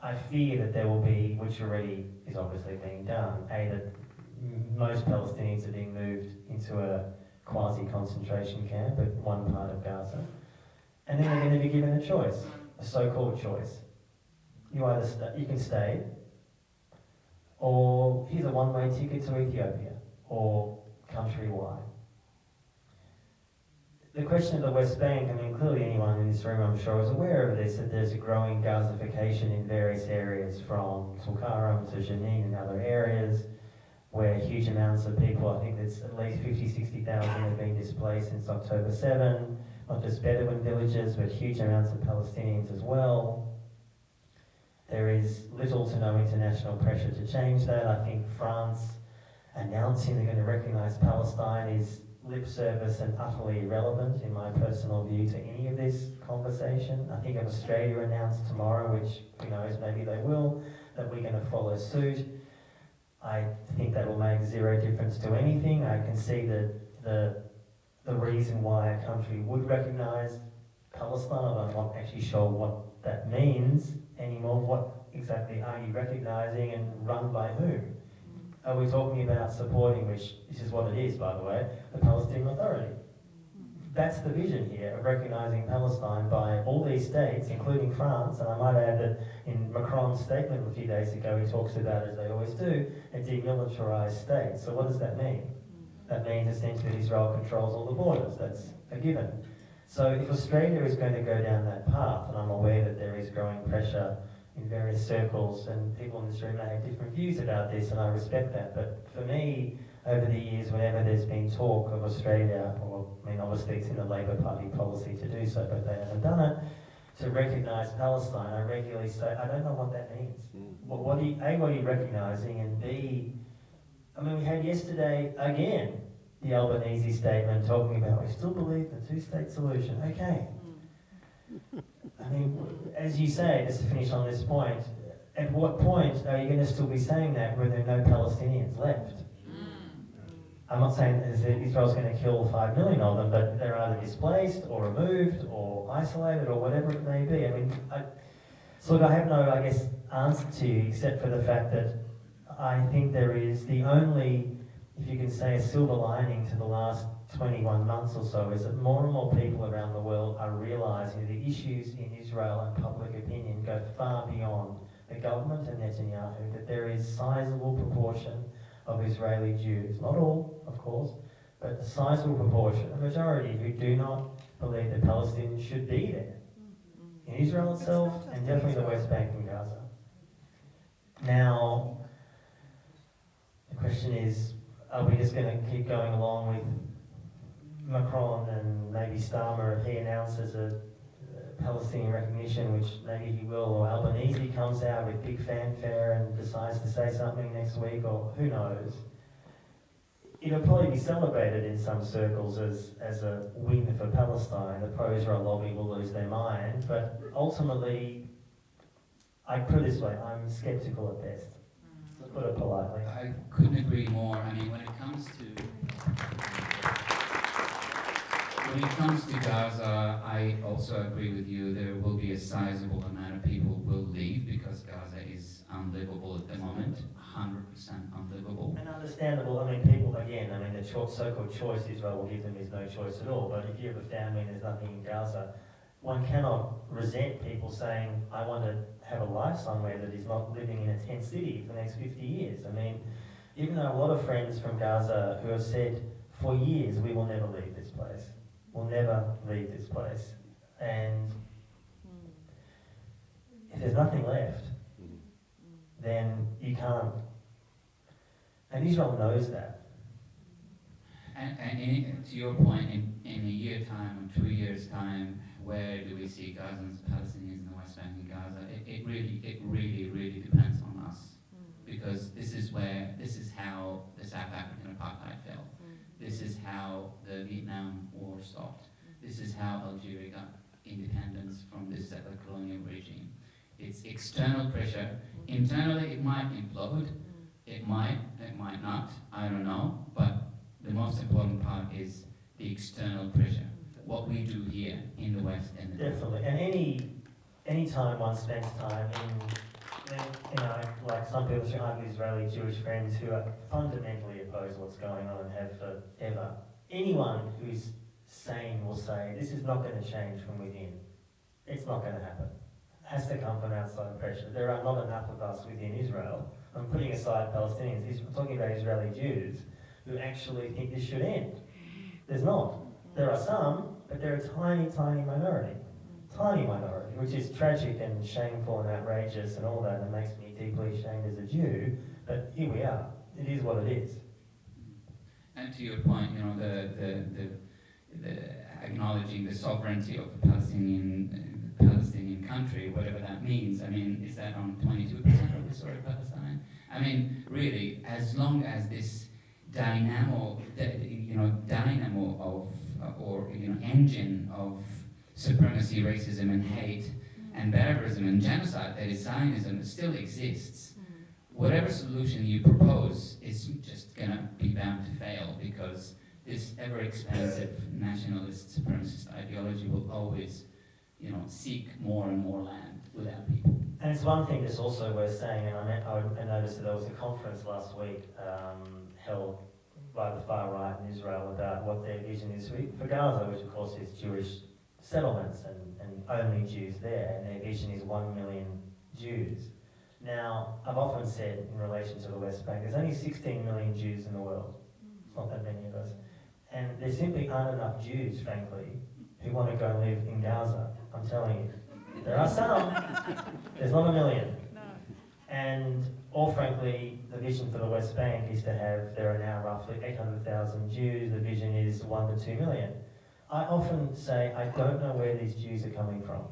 I fear that there will be, which already is obviously being done, that most Palestinians are being moved into a quasi-concentration camp at one part of Gaza, and then they're going to be given a choice. A so-called choice. You either you can stay, or here's a one-way ticket to Ethiopia, or countrywide. The question of the West Bank, I mean, clearly anyone in this room, I'm sure, is aware of this, that there's a growing Gazification in various areas, from Tulkarem to Jenin and other areas, where huge amounts of people, I think there's at least 60,000 have been displaced since October 7. Not just Bedouin villages, but huge amounts of Palestinians as well. There is little to no international pressure to change that. I think France announcing they're going to recognise Palestine is lip service and utterly irrelevant, in my personal view, to any of this conversation. I think if Australia announced tomorrow, which who knows, maybe they will, that we're going to follow suit, I think that will make zero difference to anything. I can see that the reason why a country would recognise Palestine, I'm not actually sure what that means anymore. What exactly are you recognising, and run by whom? Are we talking about supporting, which is what it is, by the way, the Palestinian Authority? That's the vision here, of recognising Palestine by all these states, including France, and I might add that in Macron's statement a few days ago, he talks about, as they always do, a demilitarised state. So what does that mean? That means essentially Israel controls all the borders. That's a given. So if Australia is going to go down that path, and I'm aware that there is growing pressure in various circles, and people in this room may have different views about this, and I respect that, but for me, over the years, whenever there's been talk of Australia, or I mean obviously it's in the Labor Party policy to do so, but they haven't done it, to recognise Palestine, I regularly say, I don't know what that means. What are you recognising, and B, I mean, we had yesterday, again, the Albanese statement talking about, we still believe the two-state solution. Okay. I mean, as you say, just to finish on this point, at what point are you going to still be saying that when there are no Palestinians left? I'm not saying that Israel's going to kill 5 million of them, but they're either displaced or removed or isolated or whatever it may be. I mean, so look, I have no, I guess, answer to you except for the fact that I think there is the only, if you can say, a silver lining to the last 21 months or so is that more and more people around the world are realising the issues in Israel and public opinion go far beyond the government and Netanyahu, that there is sizable proportion of Israeli Jews, not all, of course, but a sizable proportion, a majority, who do not believe that Palestinians should be there. In Israel itself, and definitely the West Bank and Gaza. Now, the question is, are we just going to keep going along with Macron and maybe Starmer if he announces a Palestinian recognition, which maybe he will, or Albanese comes out with big fanfare and decides to say something next week, or who knows. It'll probably be celebrated in some circles as a win for Palestine. The pro-Israel lobby will lose their mind, but ultimately, I put it this way, I'm sceptical at best, to put it politely. I couldn't agree more. I mean, when it comes to Gaza, I also agree with you. There will be a sizable amount of people who will leave because Gaza is unlivable at the moment, 100% unlivable. And understandable, I mean, people, again, I mean, the so-called choice Israel will give them is no choice at all, but if you have a family and there's nothing in Gaza, one cannot resent people saying, I want to have a life somewhere that is not living in a tent city for the next 50 years. I mean, even though a lot of friends from Gaza who have said, for years, we will never leave this place. We'll never leave this place. And if there's nothing left, then you can't. And Israel knows that. And to your point, in a year's time or 2 years' time, where do we see Gazans, Palestinians in the West Bank and Gaza? It really depends on us. Because this is how the South African apartheid fell. This is how the Vietnam War stopped. This is how Algeria got independence from this settler colonial regime. It's external pressure. Internally, it might implode. It might not. I don't know. But the most important part is the external pressure. What we do here in the West and the Definitely. And any time one spends time in, you know, like some people say, I have Israeli Jewish friends who are fundamentally opposed to what's going on and have forever. Anyone who's sane will say, this is not going to change from within. It's not going to happen. It has to come from outside pressure. There are not enough of us within Israel. I'm putting aside Palestinians. I'm talking about Israeli Jews who actually think this should end. There's not. There are some, but they're a tiny, tiny minority. Tiny minority, which is tragic and shameful and outrageous and all that, and it makes me deeply ashamed as a Jew, but here we are. It is what it is. And to your point, you know, the acknowledging the sovereignty of the Palestinian country, whatever that means. I mean, is that on 22% of historic Palestine? I mean, really, as long as this dynamo of, or engine of supremacy, racism, and hate, and barbarism and genocide that is Zionism still exists, whatever solution you propose is just gonna be bound to fail, because this ever-expansive nationalist supremacist ideology will always, seek more and more land without people. And it's one thing that's also worth saying, and I noticed that there was a conference last week held by the far right in Israel about what their vision is for Gaza, which of course is Jewish settlements and only Jews there, and their vision is 1 million Jews. Now, I've often said in relation to the West Bank, there's only 16 million Jews in the world. It's not that many of us. And there simply aren't enough Jews, frankly, who want to go and live in Gaza. I'm telling you. There are some. There's not a million. Or frankly, the vision for the West Bank is to have, there are now roughly 800,000 Jews. The vision is 1 to 2 million. I often say, I don't know where these Jews are coming from.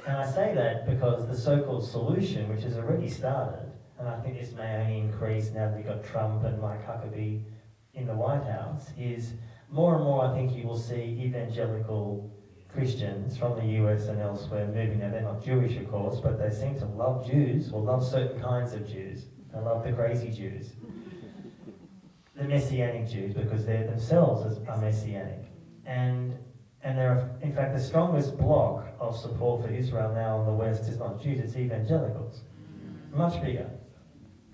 And I say that because the so-called solution, which has already started, and I think this may only increase now that we've got Trump and Mike Huckabee in the White House, is more and more I think you will see evangelical Christians from the US and elsewhere moving there. They're not Jewish, of course, but they seem to love Jews, or love certain kinds of Jews. They love the crazy Jews. The Messianic Jews, because they themselves are Messianic. And they're, in fact, the strongest bloc of support for Israel now in the West is not Jews, it's evangelicals. Much bigger.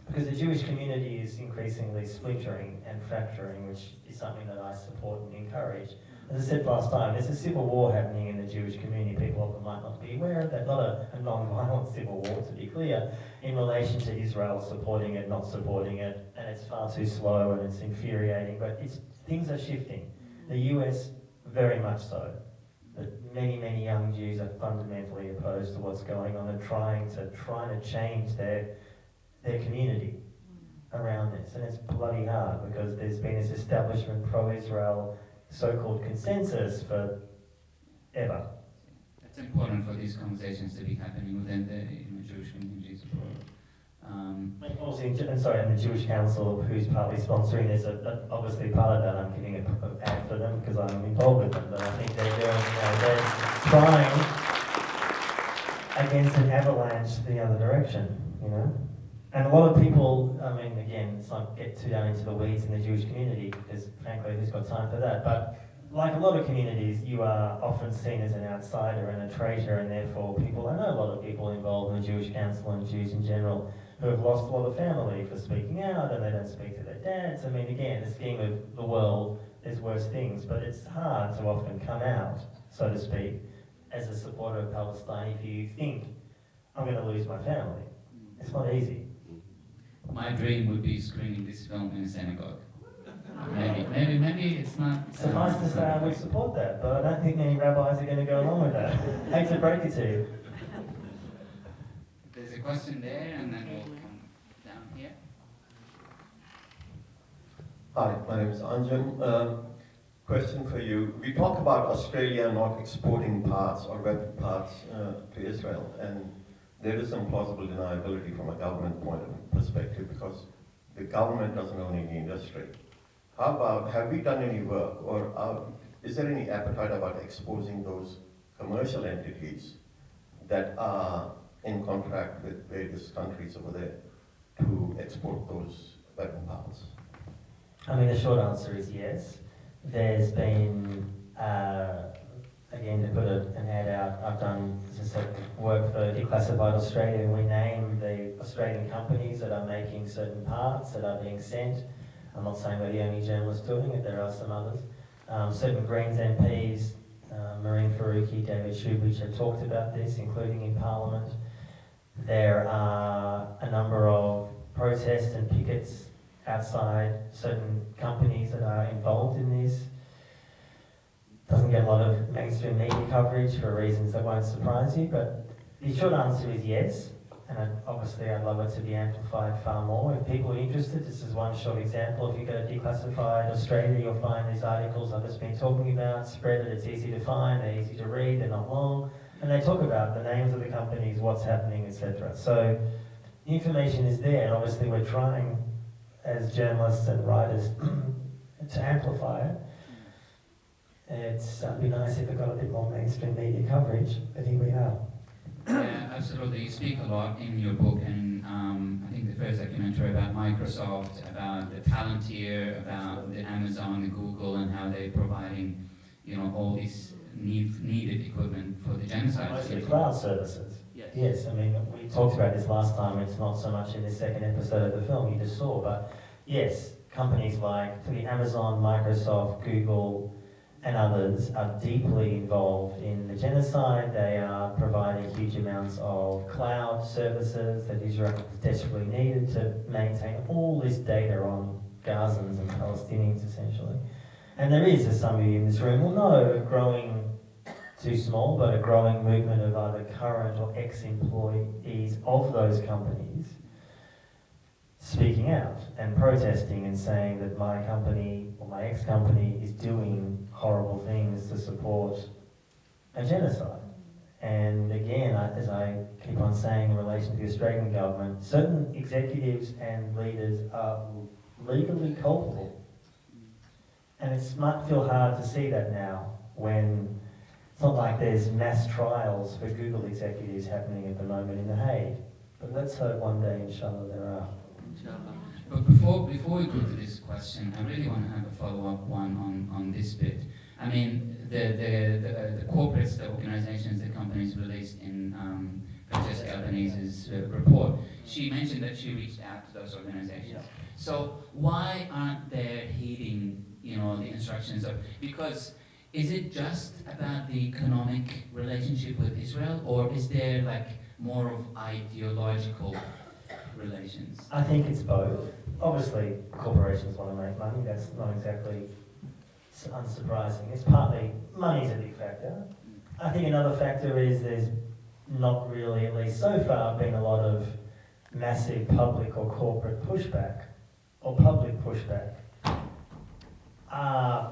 Because the Jewish community is increasingly splintering and fracturing, which is something that I support and encourage. As I said last time, there's a civil war happening in the Jewish community. People often might not be aware of that. Not a non-violent civil war, to be clear, in relation to Israel supporting it, not supporting it, and it's far too slow and it's infuriating, but things are shifting. The US, very much so. That many young Jews are fundamentally opposed to what's going on and trying to change their community around this. And it's bloody hard because there's been this establishment pro-Israel so-called consensus for ever. It's important for these conversations to be happening within the Jewish communities abroad. Also, and the Jewish Council, who's partly sponsoring this, obviously part of that. I'm giving an ad for them because I'm involved with them, but I think they're trying against an avalanche the other direction, you know. And a lot of people, I mean, again, let's not get too down into the weeds in the Jewish community, because frankly, who's got time for that? But like a lot of communities, you are often seen as an outsider and a traitor, and therefore I know a lot of people involved in the Jewish Council and Jews in general who have lost a lot of family for speaking out, and they don't speak to their dads. I mean, again, the scheme of the world, there's worse things, but it's hard to often come out, so to speak, as a supporter of Palestine if you think, I'm going to lose my family. It's not easy. My dream would be screening this film in a synagogue. Maybe it's not. Suffice to say, I would support that, but I don't think many rabbis are going to go along with that. Hate to break it to you. There's a question there, and then we'll come down here. Hi, my name is Anjan. Question for you. We talk about Australia not exporting parts or weapon parts to Israel, and there is some plausible deniability from a government point of perspective because the government doesn't own any industry. How about, have we done any work, or is there any appetite about exposing those commercial entities that are in contract with various countries over there to export those weapon parts? I mean, the short answer is yes. There's been, again, to put an ad out, I've done, as I said, work for Declassified Australia, and we name the Australian companies that are making certain parts that are being sent. I'm not saying we're the only journalists doing it, there are some others. Certain Greens MPs, Marine Faruqi, David Shoebridge have talked about this, including in Parliament. There are a number of protests and pickets outside certain companies that are involved in this. Doesn't get a lot of mainstream media coverage for reasons that won't surprise you, but the short answer is yes, and obviously I'd love it to be amplified far more. If people are interested, this is one short example. If you go to Declassified Australia, you'll find these articles I've just been talking about, spread it, it's easy to find, they're easy to read, they're not long, and they talk about the names of the companies, what's happening, etc. So the information is there, and obviously we're trying as journalists and writers to amplify it. It'd be nice if it got a bit more mainstream media coverage, but here we are. Yeah, absolutely. You speak a lot in your book, and I think the first documentary about Microsoft, about the Palantir, about the Amazon, the Google, and how they're providing, all these needed equipment for the genocide. Mostly cloud services. Yes, I mean, we talked about this last time, it's not so much in this second episode of the film you just saw, but yes, companies like the Amazon, Microsoft, Google, and others are deeply involved in the genocide. They are providing huge amounts of cloud services that Israel desperately needed to maintain all this data on Gazans and Palestinians, essentially. And there is, as some of you in this room will know, a growing, too small, but a growing movement of either current or ex-employees of those companies speaking out and protesting and saying that my company or my ex-company is doing horrible things to support a genocide. And again, as I keep on saying in relation to the Australian government, certain executives and leaders are legally culpable. And it might feel hard to see that now when It's not like there's mass trials for Google executives happening at the moment in The Hague. But let's hope one day, inshallah, there are. Inshallah. But before we go to this question, I really want to have a follow-up one on this bit. I mean, the corporates, the organizations, the companies released in Francesca Albanese's report, she mentioned that she reached out to those organizations. So why aren't they heeding, the instructions of, because is it just about the economic relationship with Israel, or is there like more of ideological relations? I think it's both. Obviously, corporations want to make money. That's not exactly unsurprising. It's partly money's a big factor. I think another factor is there's not really, at least so far, been a lot of massive public or corporate pushback, or public pushback.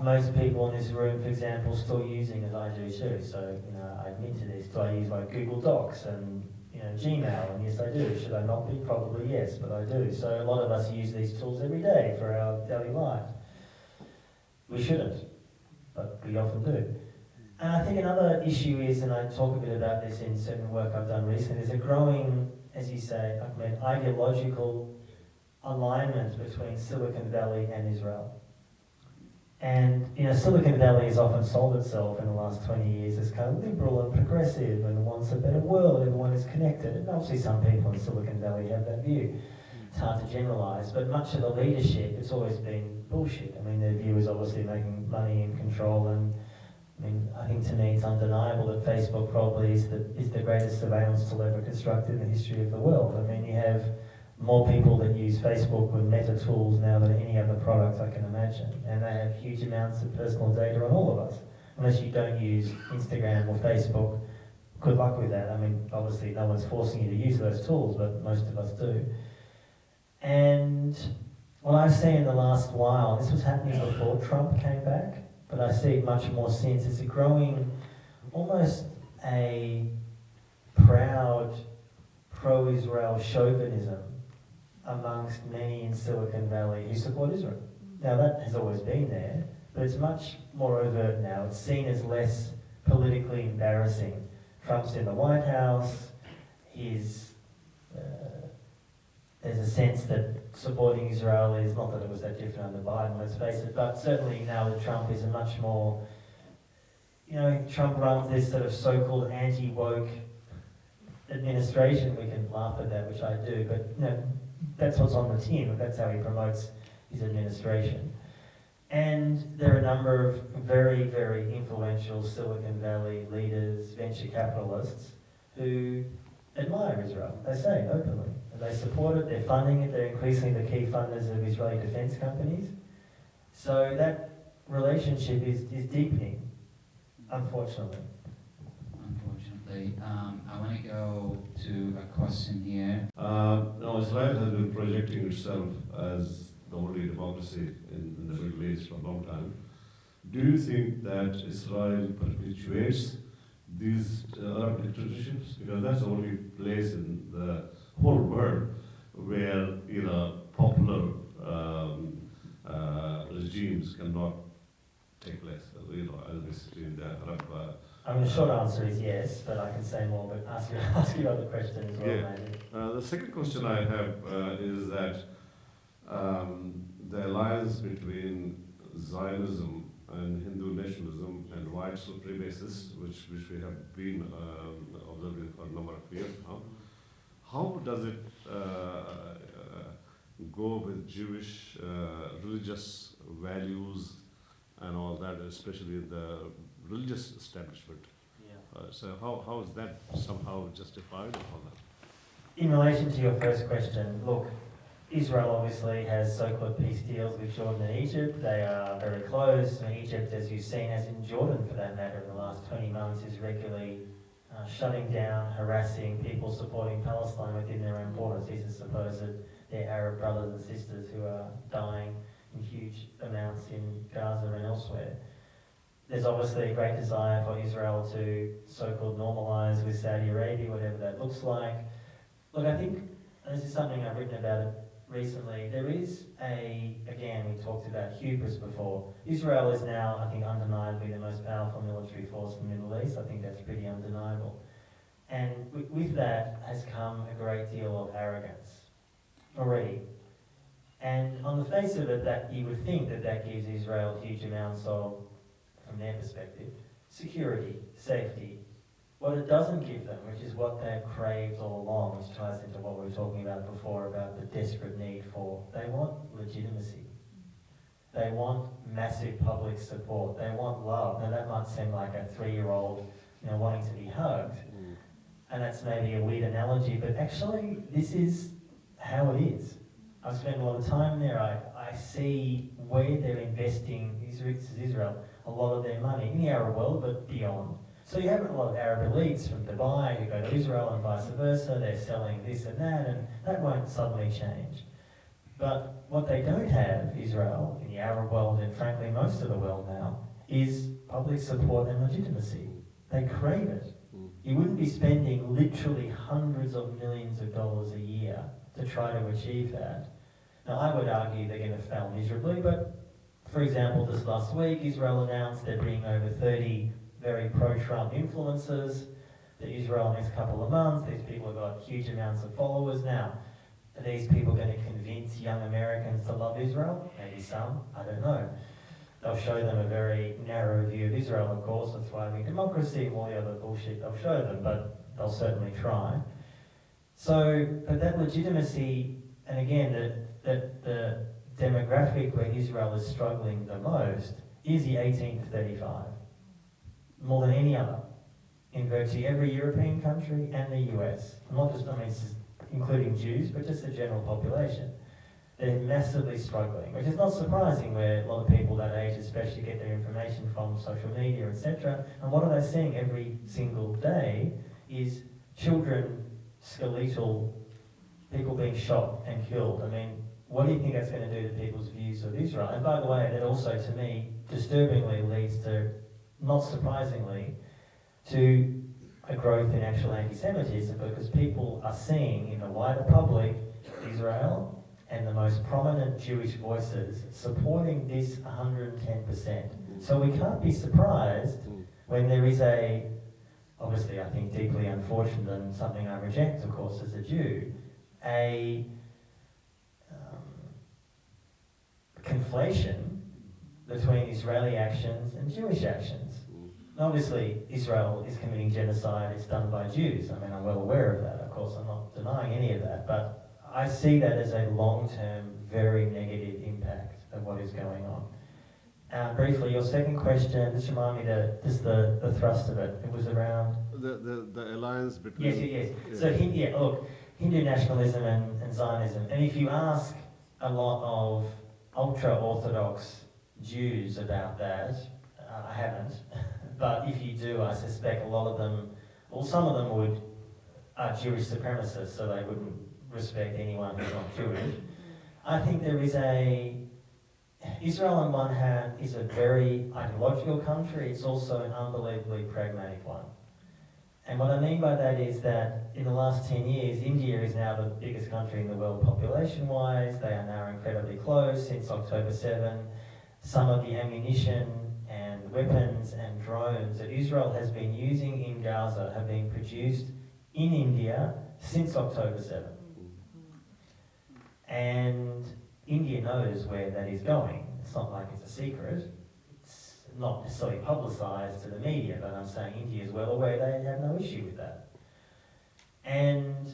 Most people in this room, for example, still using, as I do too, so I admit to this, do I use like Google Docs and Gmail? And yes I do. Should I not be? Probably yes, but I do. So a lot of us use these tools every day for our daily life. We shouldn't, but we often do. And I think another issue is, and I talk a bit about this in certain work I've done recently, there's a growing, as you say, ideological alignment between Silicon Valley and Israel. And Silicon Valley has often sold itself in the last 20 years as kind of liberal and progressive and wants a better world, everyone is connected. And obviously some people in Silicon Valley have that view. It's hard to generalise, but much of the leadership, it's always been bullshit. I mean, their view is obviously making money and control, and I think to me it's undeniable that Facebook probably is the greatest surveillance tool ever constructed in the history of the world. I mean, you have more people that use Facebook with Meta tools now than any other product I can imagine, and they have huge amounts of personal data on all of us. Unless you don't use Instagram or Facebook, good luck with that. I mean, obviously no one's forcing you to use those tools, but most of us do. And what I've seen in the last while, this was happening before Trump came back, but I see it much more since, it's a growing, almost a proud pro-Israel chauvinism amongst many in Silicon Valley who support Israel. Now that has always been there, but it's much more overt now. It's seen as less politically embarrassing. Trump's in the White House, there's a sense that supporting Israel is, not that it was that different under Biden, let's face it, but certainly now that Trump is a much more, Trump runs this sort of so-called anti-woke administration. We can laugh at that, which I do, but that's what's on the tin, that's how he promotes his administration. And there are a number of very, very influential Silicon Valley leaders, venture capitalists, who admire Israel. They say it openly. And they support it, they're funding it, they're increasingly the key funders of Israeli defense companies. So that relationship is deepening, unfortunately. Unfortunately. I want to go to a question here. Now Israel has been projecting itself as the only democracy in the Middle East for a long time. Do you think that Israel perpetuates these Arab dictatorships? Because that's the only place in the whole world where popular regimes cannot take place. As we see in the Arab. The short answer is yes, but I can say more. But ask your other question as well, Yeah. maybe. The second question I have is that the alliance between Zionism and Hindu nationalism and white supremacists, which we have been observing for a number of years now, how does it go with Jewish religious values and all that, especially in the religious establishment? So how is that somehow justified or all that? In relation to your first question, look, Israel obviously has so-called peace deals with Jordan and Egypt. They are very close. Egypt, as you've seen, as in Jordan for that matter, in the last 20 months, is regularly shutting down, harassing people supporting Palestine within their own borders. These are supposed their Arab brothers and sisters who are dying in huge amounts in Gaza and elsewhere. There's obviously a great desire for Israel to so-called normalize with Saudi Arabia, whatever that looks like. Look, I think, and this is something I've written about it recently, there is again, we talked about hubris before. Israel is now, I think, undeniably the most powerful powerful military force in the Middle East. I think that's pretty undeniable. And with that has come a great deal of arrogance already. And on the face of it, that you would think that that gives Israel huge amounts of, from their perspective, security, safety. What it doesn't give them, which is what they've craved all along, which ties into what we were talking about before, about the desperate need for, they want legitimacy. They want massive public support. They want love. Now that might seem like a 3-year-old, wanting to be hugged. And that's maybe a weird analogy, but actually this is how it is. I've spent a lot of time there. I see where they're investing, Israel, a lot of their money in the Arab world, but beyond. So you have a lot of Arab elites from Dubai who go to Israel and vice versa. They're selling this and that, and that won't suddenly change. But what they don't have, Israel, in the Arab world, and frankly most of the world now, is public support and legitimacy. They crave it. You wouldn't be spending literally hundreds of millions of dollars a year to try to achieve that. Now, I would argue they're going to fail miserably, but for example, this last week, Israel announced they're bringing over 30 very pro-Trump influencers to Israel in the next couple of months. These people have got huge amounts of followers. Now, are these people going to convince young Americans to love Israel? Maybe some, I don't know. They'll show them a very narrow view of Israel, of course, a thriving democracy and all the other bullshit they'll show them, but they'll certainly try. So, but that legitimacy, and again, the demographic where Israel is struggling the most is the 18 to 35, more than any other, in virtually every European country and the US. Not just, including Jews, but just the general population. They're massively struggling, which is not surprising where a lot of people that age especially get their information from social media, etc. And what are they seeing every single day is children, skeletal, people being shot and killed. What do you think that's going to do to people's views of Israel? And by the way, that also, to me, disturbingly leads to, not surprisingly, to a growth in actual anti-Semitism, because people are seeing in the wider public Israel and the most prominent Jewish voices supporting this 110%. So we can't be surprised when there is obviously I think deeply unfortunate and something I reject, of course, as a Jew, a conflation between Israeli actions and Jewish actions. Obviously, Israel is committing genocide, it's done by Jews. I'm well aware of that, of course, I'm not denying any of that, but I see that as a long-term, very negative impact of what is going on. Briefly, your second question, just remind me the thrust of it. It was around... The alliance between... Yes. Yeah. So, look, Hindu nationalism and Zionism, and if you ask a lot of ultra-Orthodox Jews about that, I haven't, but if you do, I suspect a lot of them, well, some of them are Jewish supremacists, so they wouldn't respect anyone who's not Jewish. I think there is Israel on one hand is a very ideological country, it's also an unbelievably pragmatic one. And what I mean by that is that in the last 10 years, India is now the biggest country in the world population-wise. They are now incredibly close since October 7. Some of the ammunition and weapons and drones that Israel has been using in Gaza have been produced in India since October 7. And India knows where that is going. It's not like it's a secret. It's not necessarily publicised to the media, but I'm saying India is well aware they have no issue with that. And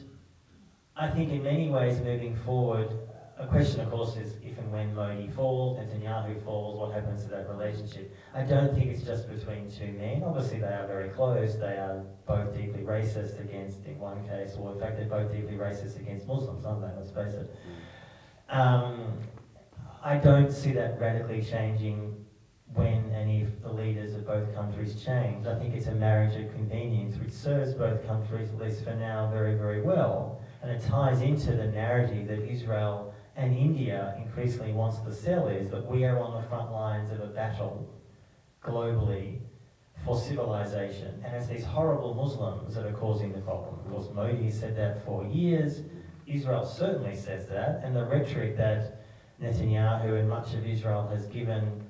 I think in many ways moving forward, a question of course is if and when Modi falls, Netanyahu falls, what happens to that relationship? I don't think it's just between two men. Obviously they are very close. They are both deeply racist against, in one case, or in fact they're both deeply racist against Muslims, aren't they? Let's face it. I don't see that radically changing when and if the leaders of both countries change. I think it's a marriage of convenience which serves both countries, at least for now, very, very well. And it ties into the narrative that Israel and India increasingly wants to sell, is that we are on the front lines of a battle globally for civilization. And it's these horrible Muslims that are causing the problem. Of course, Modi said that for years. Israel certainly says that. And the rhetoric that Netanyahu and much of Israel has given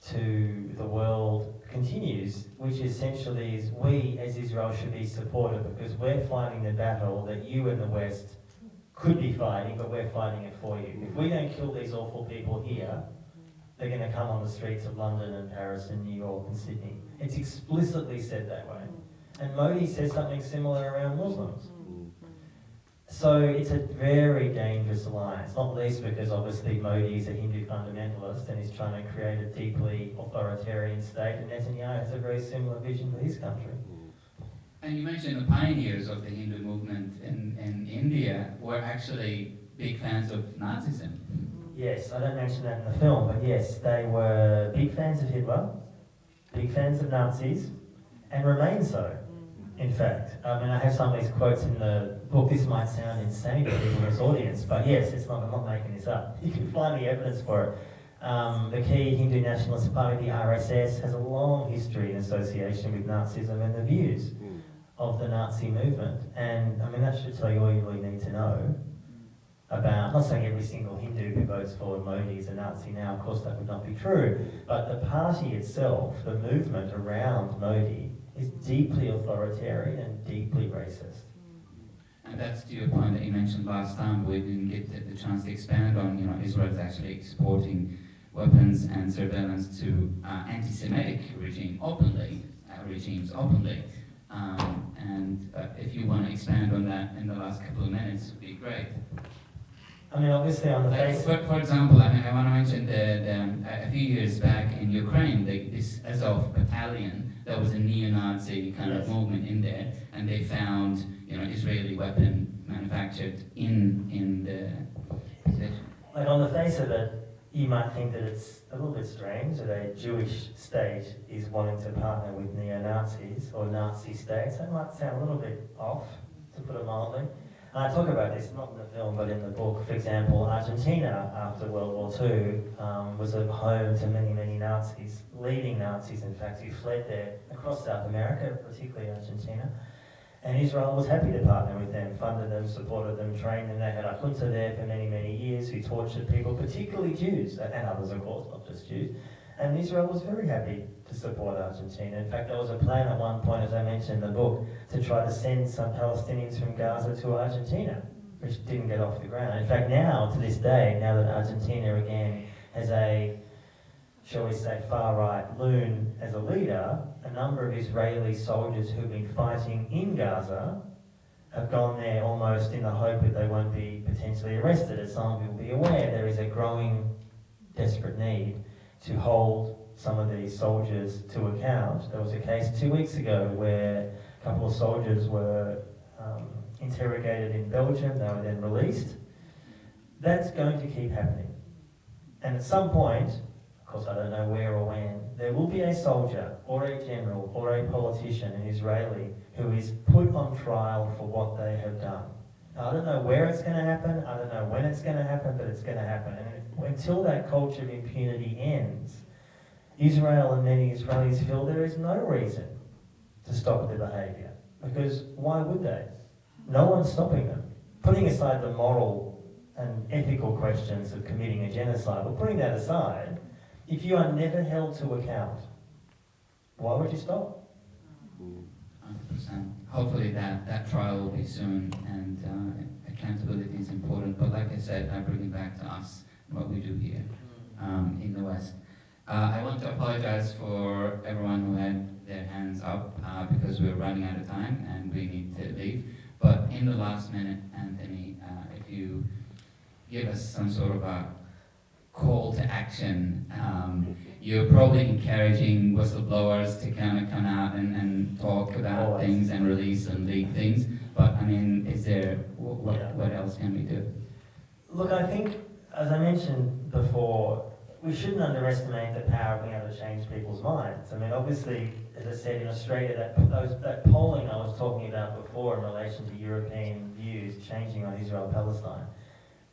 to the world continues views, which essentially is we as Israel should be supported because we're fighting the battle that you in the West could be fighting, but we're fighting it for you. If we don't kill these awful people here, they're going to come on the streets of London and Paris and New York and Sydney. It's explicitly said that way. And Modi says something similar around Muslims. So it's a very dangerous alliance, not least because obviously Modi is a Hindu fundamentalist and is trying to create a deeply authoritarian state, and Netanyahu has a very similar vision for his country. And you mentioned the pioneers of the Hindu movement in India were actually big fans of Nazism. Yes, I don't mention that in the film, but yes, they were big fans of Hitler, big fans of Nazis, and remain so. In fact, I mean, I have some of these quotes in the book. This might sound insane to people in this audience, but yes, I'm not making this up. You can find the evidence for it. The key Hindu nationalist party, the RSS, has a long history in association with Nazism and the views of the Nazi movement. And I mean, that should tell you all you really need to know about, not saying every single Hindu who votes for Modi is a Nazi now, of course that would not be true, but the party itself, the movement around Modi, is deeply authoritarian and deeply racist. And that's to your point that you mentioned last time. We didn't get the chance to expand on, Israel is actually exporting weapons and surveillance to anti-Semitic regimes openly. And if you want to expand on that in the last couple of minutes, it would be great. I mean, obviously on the face... For example, I want to mention a few years back in Ukraine, this Azov battalion, there was a neo-Nazi kind of movement in there, and they found, Israeli weapon manufactured in the position. Like on the face of it, you might think that it's a little bit strange that a Jewish state is wanting to partner with neo-Nazis or Nazi states. That might sound a little bit off, to put it mildly. And I talk about this not in the film but in the book. For example, Argentina after World War II was a home to many, many Nazis, leading Nazis in fact, who fled there across South America, particularly Argentina. And Israel was happy to partner with them, funded them, supported them, trained them. They had a junta there for many, many years who tortured people, particularly Jews, and others of course, not just Jews. And Israel was very happy to support Argentina. In fact, there was a plan at one point, as I mentioned in the book, to try to send some Palestinians from Gaza to Argentina, which didn't get off the ground. In fact, now, to this day, now that Argentina again has a, shall we say, far-right loon as a leader, a number of Israeli soldiers who've been fighting in Gaza have gone there almost in the hope that they won't be potentially arrested. As some of you will be aware, there is a growing desperate need to hold some of these soldiers to account. There was a case 2 weeks ago where a couple of soldiers were interrogated in Belgium, they were then released. That's going to keep happening. And at some point, of course I don't know where or when, there will be a soldier or a general or a politician, an Israeli, who is put on trial for what they have done. Now, I don't know where it's going to happen, I don't know when it's going to happen, but it's going to happen. And until that culture of impunity ends, Israel and many Israelis feel there is no reason to stop the behaviour. Because why would they? No one's stopping them. Putting aside the moral and ethical questions of committing a genocide, but putting that aside, if you are never held to account, why would you stop? 100%. Hopefully that trial will be soon, and accountability is important. But like I said, I bring it back to us, what we do here in the West. I want to apologize for everyone who had their hands up because we're running out of time and we need to leave. But in the last minute, Anthony, if you give us some sort of a call to action. You're probably encouraging whistleblowers to kind of come out and talk about things and release and leak things. But I mean, is there, what else can we do? Look, I think, as I mentioned before, we shouldn't underestimate the power of being able to change people's minds. I mean, obviously, as I said, in Australia, that polling I was talking about before in relation to European views changing on Israel-Palestine,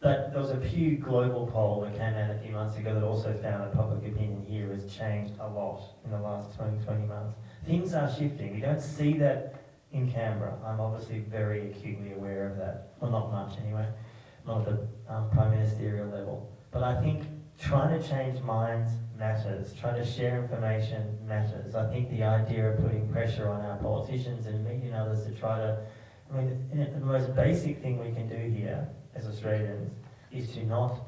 but there was a Pew Global poll that came out a few months ago that also found that public opinion here has changed a lot in the last 20 months. Things are shifting. We don't see that in Canberra. I'm obviously very acutely aware of that. Well, not much anyway, not at the prime ministerial level. But I think trying to change minds matters, trying to share information matters. I think the idea of putting pressure on our politicians and media and others to try to, I mean, the most basic thing we can do here as Australians is to not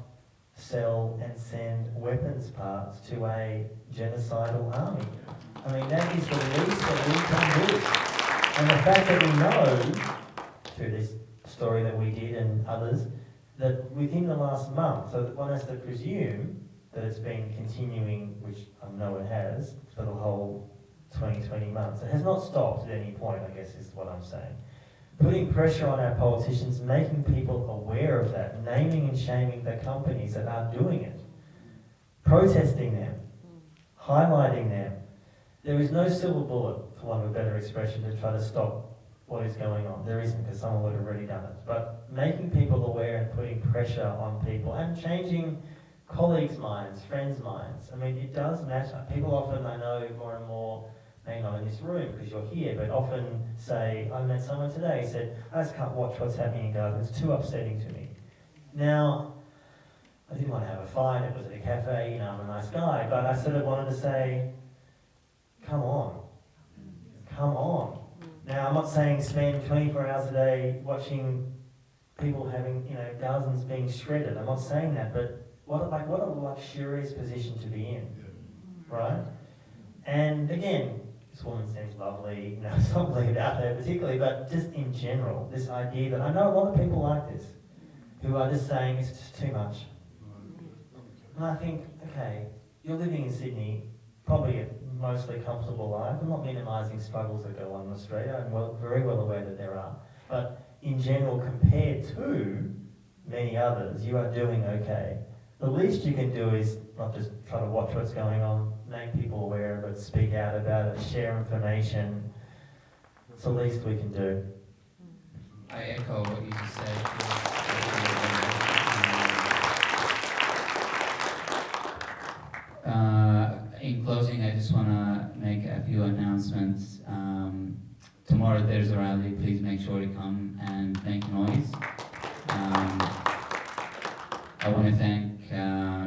sell and send weapons parts to a genocidal army. I mean, that is the least that we can do. And the fact that we know, through this story that we did and others, that within the last month, so that one has to presume that it's been continuing, which I know it has, for the whole 20 months. It has not stopped at any point, I guess is what I'm saying. Putting pressure on our politicians, making people aware of that, naming and shaming the companies that are doing it, protesting them, highlighting them. There is no silver bullet, for want of a better expression, to try to stop what is going on. There isn't, because someone would have already done it. But making people aware and putting pressure on people and changing colleagues' minds, friends' minds. I mean, it does matter. People often, I know more and more, maybe not in this room because you're here, but often say, I met someone today who said, I just can't watch what's happening in Gaza, it's too upsetting to me. Now, I didn't want to have a fight, it was at a cafe, you know, I'm a nice guy, but I sort of wanted to say, come on. Come on. Now, I'm not saying spend 24 hours a day watching people having, you know, thousands being shredded. I'm not saying that, but what a luxurious position to be in, right? And again, this woman seems lovely, you know, something about her particularly, but just in general, this idea that I know a lot of people like this, who are just saying it's just too much. And I think, okay, you're living in Sydney, probably a mostly comfortable life. I'm not minimising struggles that go on in Australia. I'm very well aware that there are. But in general, compared to many others, you are doing okay. The least you can do is not just try to watch what's going on, make people aware of it, speak out about it, share information. It's the least we can do. I echo what you just said. In closing, I just want to make a few announcements. Tomorrow there's a rally. Please make sure to come and make noise. I want to thank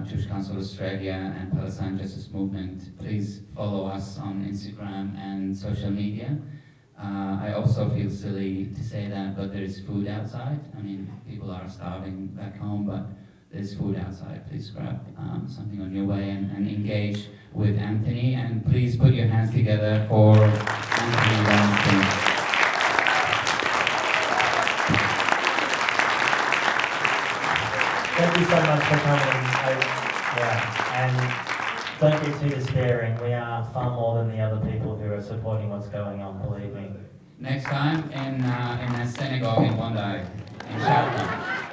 Jewish Council Australia and Palestine Justice Movement. Please follow us on Instagram and social media. I also feel silly to say that, but there is food outside. I mean, people are starving back home, but there's food outside. Please grab something on your way and engage with Antony. And please put your hands together for Antony Loewenstein. Thank you so much for coming. And don't get too despairing. We are far more than the other people who are supporting what's going on, believe me. Next time in a synagogue in Bondi, in Sharjah.